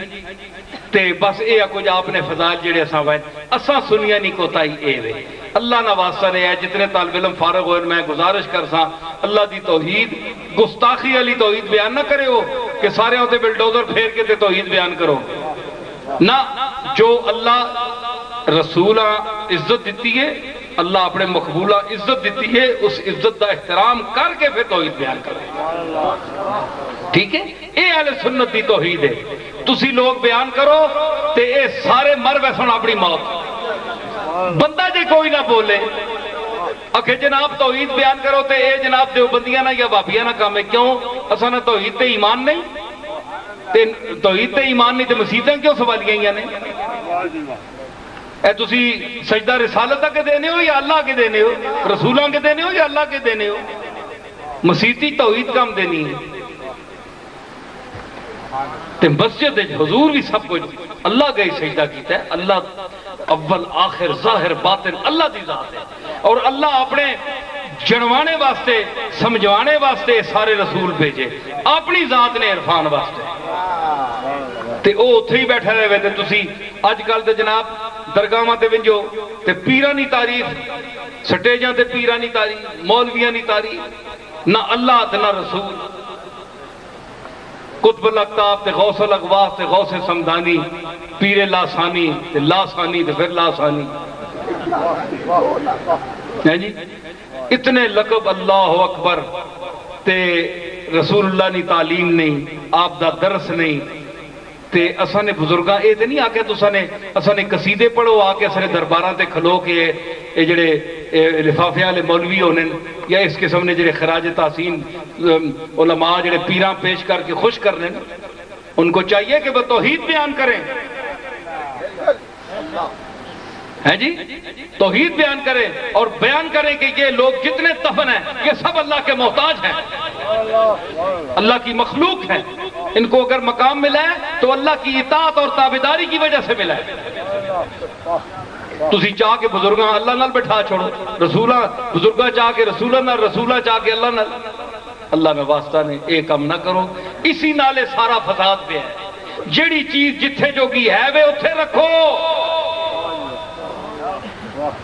تے بس اے کچھ آپ نے فضائل جڑے اساں وائے اساں سنیا نہیں کوتائی اے وے اللہ نہ واسطہ نے ہے جتنے طالب علم فارغ ہوئے میں گزارش کرساں اللہ دی توحید گستاخی علی توحید بیان نہ کرے ہو کہ سارے ہوتے بلڈوزر پھیر کے تے توحید بیان کرو نہ جو اللہ رسولہ عزت دیتی ہے اللہ اپنے مقبولہ عزت دیتی ہے اس عزت دا احترام کر کے پھر توحید بیان کرو ٹھیک ہے اے اہل سنت دی توحید ہے تسی لوگ بیان کرو تے اے سارے مر ویسن اپنی موت بندہ جے کوئی نہ بولے اکھے جناب توحید بیان کرو تے اے جناب دیوبندیاں نہ یا وہابیاں نہ کام ہے کیوں اساں نہ توحید تے ایمان نہیں تے توحید تے ایمان نہیں تے مسیتاں کیوں سوالیاں نے اے تسی سجدہ رسالت کے دینے ہو یا اللہ کے دینے ہو رسولاں کے دینے ہو یا اللہ کے دینے ہو مسیتی توحید کام دینی ہے تے مسجد حضور بھی سب کچھ اللہ گئی سجدہ کیتا ہے اللہ اول آخر ظاہر باطن اللہ دی ذات ہے اور اللہ اپنے جنوانے واسطے سمجھوانے واسطے سارے رسول بھیجے اپنی ذات نے عرفان واسطے تے او اتھے ہی بیٹھا رہے تے تسی اج کل تے جناب درگاہاں تے ونجو تے پیرانی تعریف سٹیجاں تے پیرانی تعریف مولویاں دی تعریف نہ اللہ تے نہ رسول قطب الاقطاب تے غوث الاغواث تے غوث سمدانی پیر لاسانی تے لاسانی تے پھر لاسانی جی اتنے لقب اللہ اکبر تے رسول اللہ نی تعلیم نہیں آپ دا درس نہیں تے اساں نے بزرگاں اے تے نہیں آکے تو اساں نے قصیدے پڑھو آکے اساں نے درباراں تے کھلو کے اے جڑے لفافے والے مولوی ہونے یا اس قسم نے جڑے خراج تحسین علماء جڑے پیراں پیش کر کے خوش کر لیں ان کو چاہیے کہ وہ توحید بیان کریں ہے جی توحید بیان کریں اور بیان کریں کہ یہ لوگ جتنے دفن ہیں یہ سب اللہ کے محتاج ہیں اللہ کی مخلوق ہیں ان کو اگر مقام ملا ہے تو اللہ کی اطاعت اور تابعداری کی وجہ سے ملا ہے تسی چاہ کے بزرگاں اللہ نال بٹھا چھوڑو رسولہ بزرگاں چاہ کے رسولہ چاہ کے اللہ نال اللہ میں واسطہ نے ایک کم نہ کرو اسی نالے سارا فساد پہ ہے جڑی چیز جتھے جو کی ہے وہ اتھے رکھو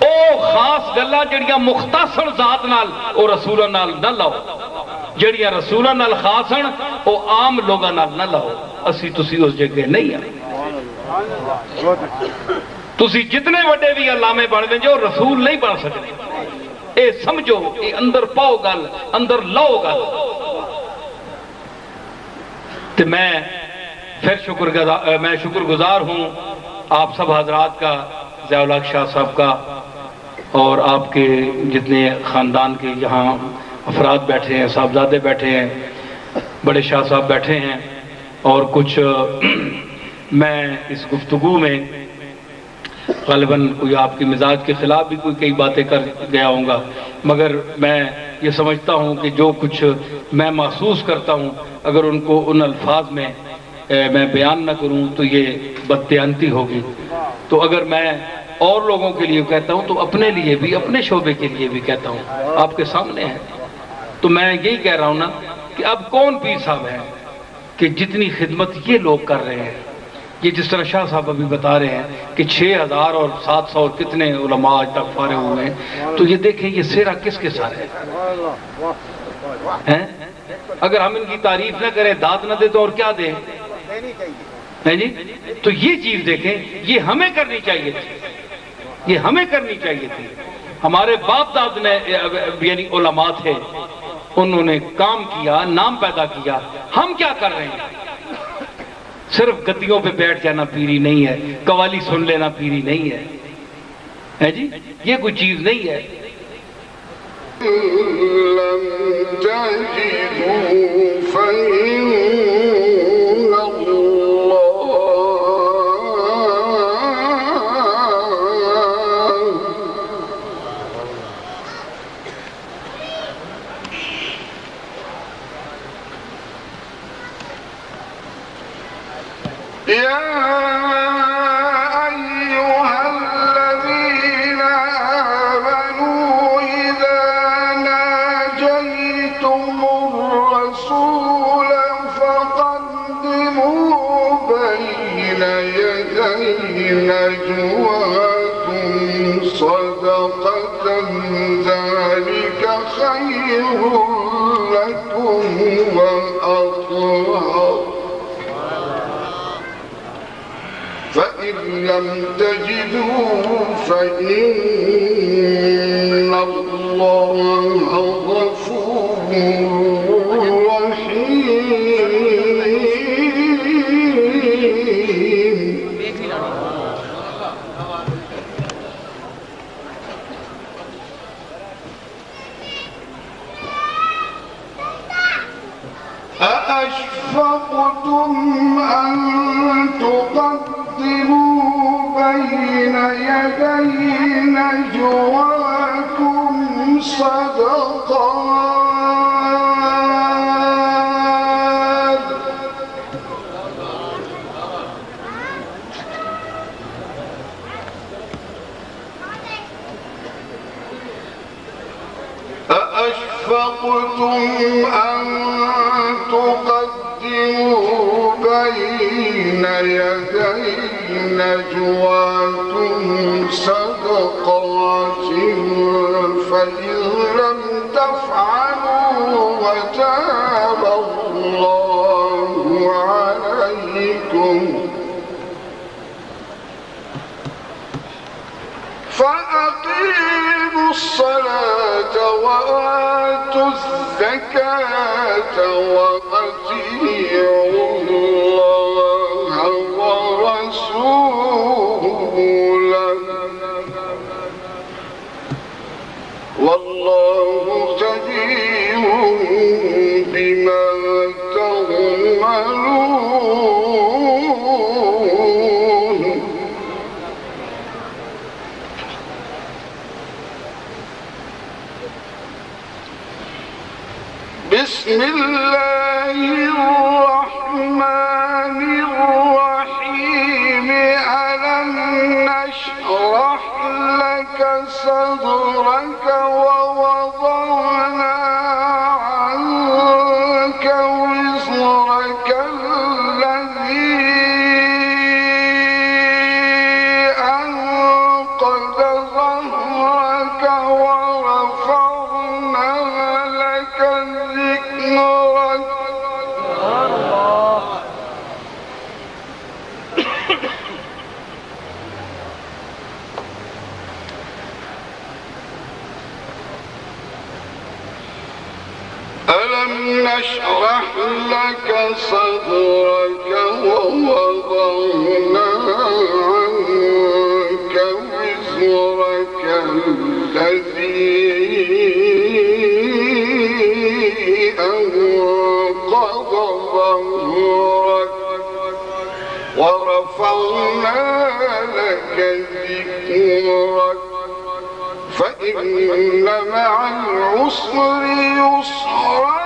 او خاص گلاں جڑیاں مختصر ذات نال او رسولاں نال نہ لاؤ جڑیاں رسولاں نال خاص ہیں او عام لوگاں نال نہ لاؤ اسی تسی اس جگہ نہیں ہیں تسی جتنے وڈے بھی علامے بن گئے جو رسول نہیں بن سکتے اے سمجھو اے اندر پاؤ گل اندر لاؤ گل تے میں پھر شکر گزار ہوں آپ سب حضرات کا ضیاء الحق شاہ صاحب کا اور آپ کے جتنے خاندان کے یہاں افراد بیٹھے ہیں، صاحبزادے بیٹھے ہیں، بڑے شاہ صاحب بیٹھے ہیں، اور کچھ میں اس گفتگو میں غالباً کوئی آپ کی مزاج کے خلاف بھی کوئی کئی باتیں کر گیا ہوں گا، مگر میں یہ سمجھتا ہوں کہ جو کچھ میں محسوس کرتا ہوں اگر ان کو ان الفاظ میں میں بیان نہ کروں تو یہ بددیانتی ہوگی. تو اگر میں اور لوگوں کے لیے کہتا ہوں تو اپنے لیے بھی، اپنے شعبے کے لیے بھی کہتا ہوں، آپ کے سامنے ہے. تو میں یہی کہہ رہا ہوں نا کہ اب کون پیر صاحب ہیں کہ جتنی خدمت یہ لوگ کر رہے ہیں. یہ جس طرح شاہ صاحب ابھی بتا رہے ہیں کہ 6000 اور 700 اور کتنے علماء آج تک فارغ ہوئے ہیں، تو یہ دیکھیں یہ سیرا کس کے ساتھ ہے. اگر ہم ان کی تعریف نہ کریں، داد نہ دیں تو اور کیا دیں؟ ہے جی. تو یہ چیز دیکھیں، یہ ہمیں کرنی چاہیے تھی، یہ ہمیں کرنی چاہیے تھی. ہمارے باپ داد نے یعنی علماء تھے، انہوں نے کام کیا، نام پیدا کیا. ہم کیا کر رہے ہیں؟ صرف گدیوں پہ بیٹھ جانا پیری نہیں ہے، قوالی سن لینا پیری نہیں ہے. ہے جی، یہ کوئی چیز نہیں ہے. لم تجدوا فإن فإن لم تجدوا فإن الله غفور رحيم. أأشفقتم أن تقدموا بين يدي نجواكم صدقات أأشفقتم أن تقدموا بين يدي نجواكم صدقات فإن لم تفعلوا وتاب الله عليكم فأقيموا الصلاة وآتوا الزكاة وأطيعوا الله ورسوله والله خبير بما تعملون. بسم الله الرحمن الرحيم. ألم نشرح لك صدرك ووضعنا عنك وزرك الذي أنقض ظهرك ورفعنا لك ذكرك. ألم نشرح لك صدرك ووضعنا عنك وزرك الذي ظهرك ورفعنا لك ذكرك فإن مع العسر يسرا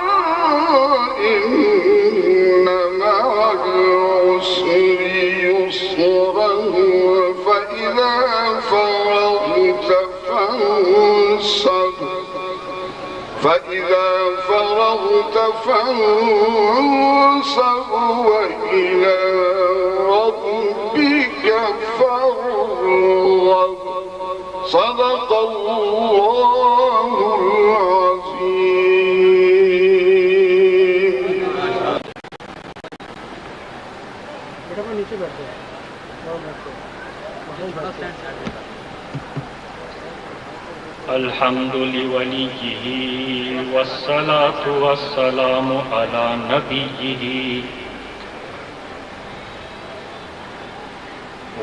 إن مع العسر يسرا فإذا فرغت فانصب وإلى ربك فارغب صدق الله العظيم. الحمد لوليه والصلاة والسلام على نبيه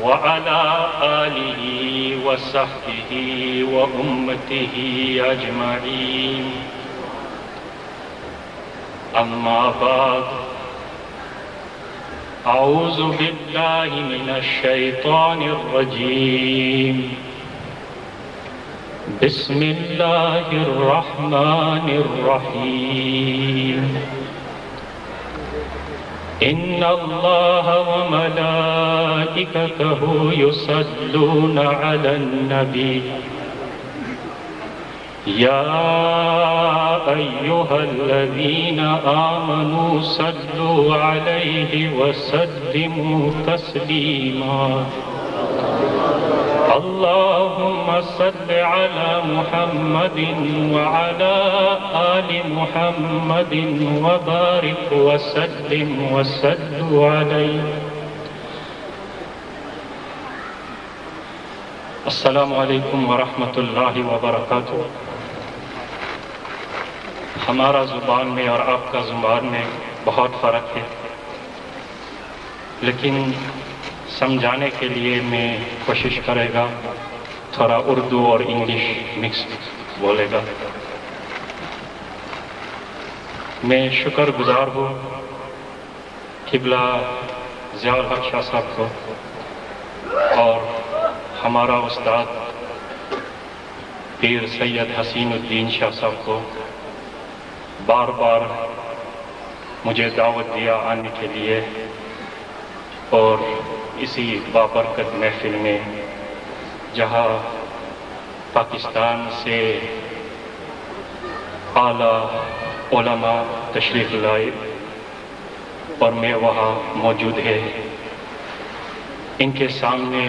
وعلى آله وصحبه وأمته أجمعين. أما بعد، أعوذ بالله من الشيطان الرجيم. بسم الله الرحمن الرحيم. إن الله وملائكته يصلون على النبي يا أيها الذين آمنوا صلوا عليه وسلموا تسليما. اللهم صل على محمد وعلى آل محمد وبارك وسلم وصلوا عليه. السلام علیکم ورحمۃ اللہ وبرکاتہ. ہمارا زبان میں اور آپ کا زبان میں بہت فرق ہے، لیکن سمجھانے کے لیے میں کوشش کرے گا تھوڑا اردو اور انگلش مکس بولے گا. میں شکر گزار ہوں قبلہ ضیاء الحق شاہ صاحب کو اور ہمارا استاد پیر سید حسین الدین شاہ صاحب کو بار بار مجھے دعوت دیا آنے کے لیے، اور اسی بابرکت محفل میں جہاں پاکستان سے اعلیٰ علماء تشریف لائے اور میں وہاں موجود ہے، ان کے سامنے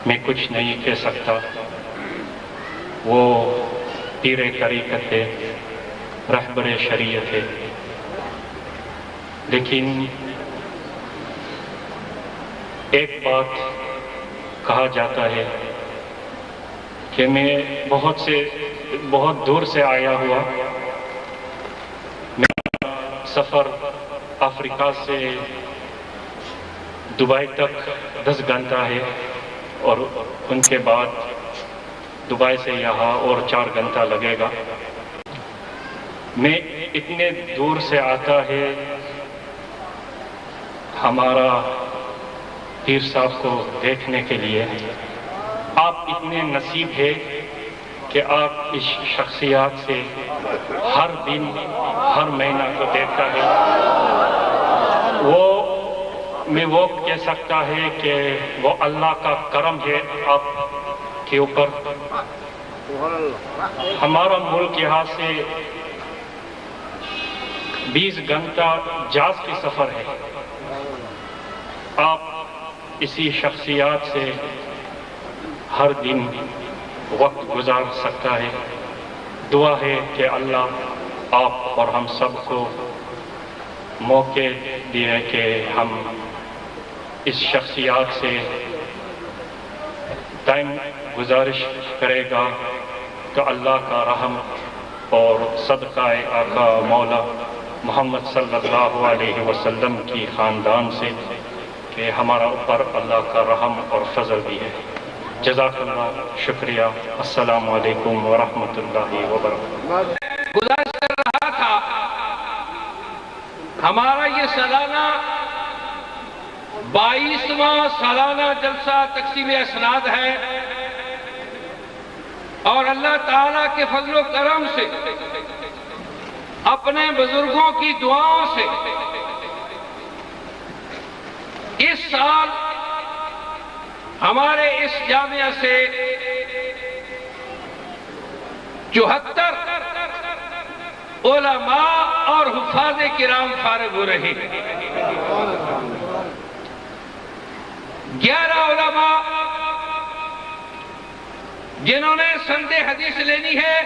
میں کچھ نہیں کہہ سکتا. وہ پیر طریقت ہے، رہبر شریعت ہے، لیکن ایک بات کہا جاتا ہے کہ میں بہت دور سے آیا ہوا. میرا سفر افریقہ سے دبئی تک 10 گھنٹہ ہے، اور ان کے بعد دبئی سے یہاں اور 4 گھنٹہ لگے گا. میں اتنے دور سے آتا ہے ہمارا پیر صاحب کو دیکھنے کے لیے. آپ اتنے نصیب ہے کہ آپ اس شخصیات سے ہر دن ہر مہینہ کو دیکھتا ہے. میں وہ کہہ سکتا ہے کہ وہ اللہ کا کرم ہے آپ کے اوپر. ہمارا ملک یہاں سے 20 گھنٹہ جہاز کی سفر ہے. آپ اسی شخصیات سے ہر دن وقت گزار سکتا ہے. دعا ہے کہ اللہ آپ اور ہم سب کو موقع دیے کہ ہم اس شخصیات سے ٹائم گزارش کرے گا تو اللہ کا رحم اور صدقہ آقا مولا محمد صلی اللہ علیہ وسلم کی خاندان سے کہ ہمارا اوپر اللہ کا رحم اور فضل بھی ہے. جزاک اللہ، شکریہ. السلام علیکم ورحمۃ اللہ وبرکاتہ. گزارش کر رہا تھا ہمارا یہ سالانہ 22واں سالانہ جلسہ تقسیم اسناد ہے، اور اللہ تعالیٰ کے فضل و کرم سے اپنے بزرگوں کی دعاؤں سے اس سال ہمارے اس جامعہ سے 74 علماء اور حفاظ کرام فارغ ہو رہے ہیں۔ 11 علماء جنہوں نے سند حدیث لینی ہے،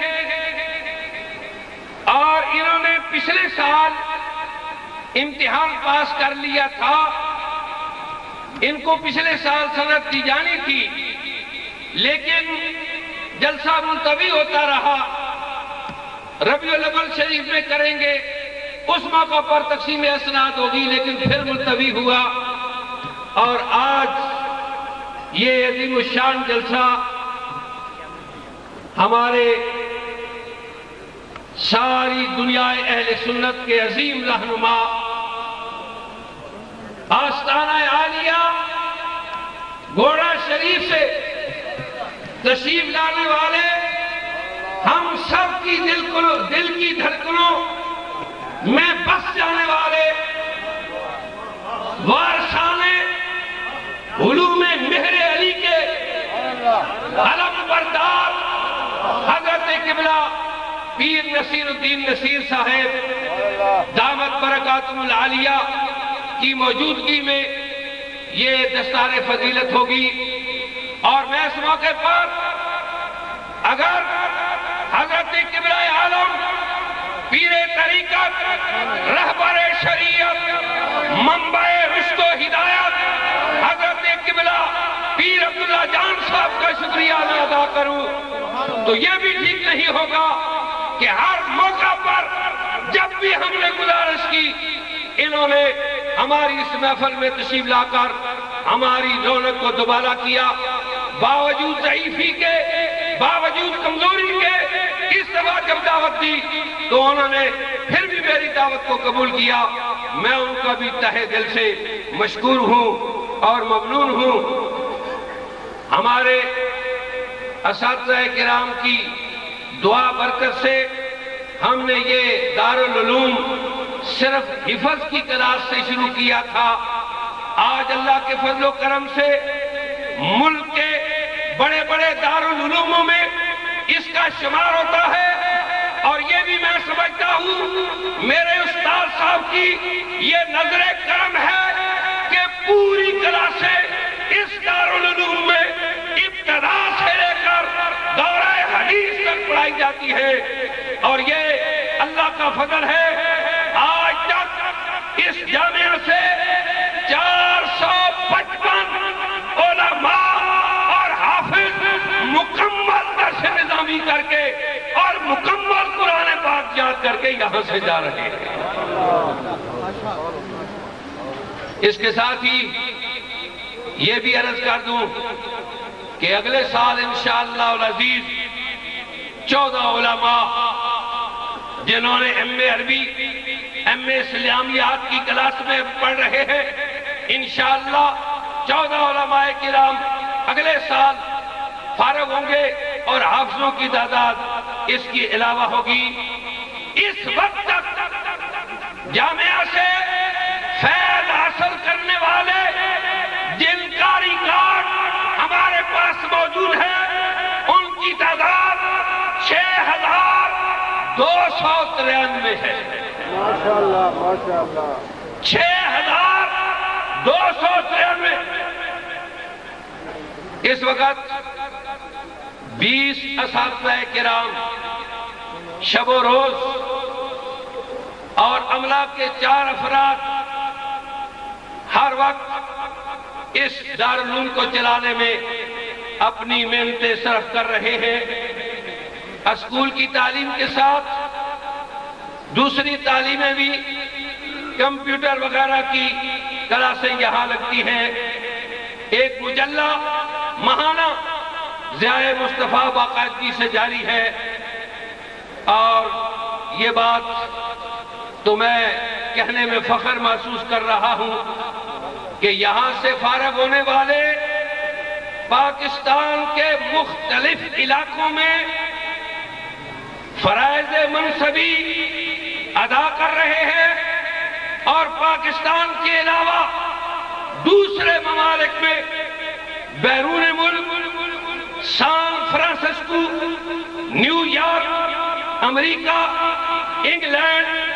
اور انہوں نے پچھلے سال امتحان پاس کر لیا تھا، ان کو پچھلے سال سند دی جانی تھی، لیکن جلسہ ملتوی ہوتا رہا، ربیع الاول شریف میں کریں گے، اس موقع پر تقسیم اسناد ہوگی، لیکن پھر ملتوی ہوا، اور آج یہ عظیم الشان جلسہ ہمارے ساری دنیا اہل سنت کے عظیم رہنما آستانہ عالیہ گھوڑا شریف سے تشریف لانے والے ہم سب کی دل کی دھڑکنوں میں بس جانے والے وارثان علوم مہر علی کے علم بردار حضرت قبلہ پیر نصیر الدین نصیر صاحب دامت برکاتہم العالیہ کی موجودگی میں یہ دستار فضیلت ہوگی، اور میں اس موقع پر اگر حضرت قبلہ عالم پیر طریقت رہبر شریعت منبع رشد و ہدایت حضرت قبلہ پیر عبداللہ جان صاحب کا شکریہ ادا کروں تو یہ بھی ٹھیک نہیں ہوگا کہ ہر موقع پر جب بھی ہم نے گزارش کی انہوں نے ہماری اس محفل میں تشریف لا کر ہماری رونق کو دوبارہ کیا، باوجود ضعیفی کے، باوجود کمزوری کے، اس دفعہ جب دعوت دی تو انہوں نے پھر بھی میری دعوت کو قبول کیا، میں ان کا بھی تہہ دل سے مشکور ہوں اور ممنون ہوں۔ ہمارے اساتذہ کرام کی دعا برکت سے ہم نے یہ دارالعلوم صرف حفظ کی کلاس سے شروع کیا تھا، آج اللہ کے فضل و کرم سے ملک کے بڑے بڑے دارالعلوموں میں اس کا شمار ہوتا ہے، اور یہ بھی میں سمجھتا ہوں میرے استاد صاحب کی یہ نظر کرم ہے کہ پوری کلاسیں اس دارالعلوم میں ابتدا سے لے کر دورہ حدیث تک پڑھائی جاتی ہے، اور یہ اللہ کا فضل ہے۔ آج تک اس جامعہ سے 455 علماء اور حافظ مکمل درس نظامی کر کے اور مکمل قرآن پاک یاد کر کے یہاں سے جا رہے ہیں۔ اس کے ساتھ ہی یہ بھی عرض کر دوں کہ اگلے سال انشاءاللہ العزیز 14 علماء جنہوں نے ایم اے عربی، ایم اے اسلامیات کی کلاس میں پڑھ رہے ہیں، انشاءاللہ 14 علماء کرام اگلے سال فارغ ہوں گے، اور حافظوں کی تعداد اس کی علاوہ ہوگی۔ اس وقت تک جامعہ سے فیض حاصل کرنے والے جن کاری کارڈ ہمارے پاس موجود ہیں ان کی تعداد 6293 ہے۔ ماشاءاللہ ماشاءاللہ 6293۔ اس وقت 20 اساتذہ کرام شب و روز اور عملہ کے 4 افراد ہر وقت اس دارالعلوم کو چلانے میں اپنی محنتیں صرف کر رہے ہیں۔ اسکول کی تعلیم کے ساتھ دوسری تعلیمیں بھی، کمپیوٹر وغیرہ کی کلاسیں یہاں لگتی ہیں۔ ایک مجلہ ماہانہ ضیاء مصطفیٰ باقاعدگی سے جاری ہے، اور یہ بات تو میں کہنے میں فخر محسوس کر رہا ہوں کہ یہاں سے فارغ ہونے والے پاکستان کے مختلف علاقوں میں فرائض منصبی ادا کر رہے ہیں اور پاکستان کے علاوہ دوسرے ممالک میں بیرون ملک سان فرانسسکو، نیو یارک، امریکہ، انگلینڈ،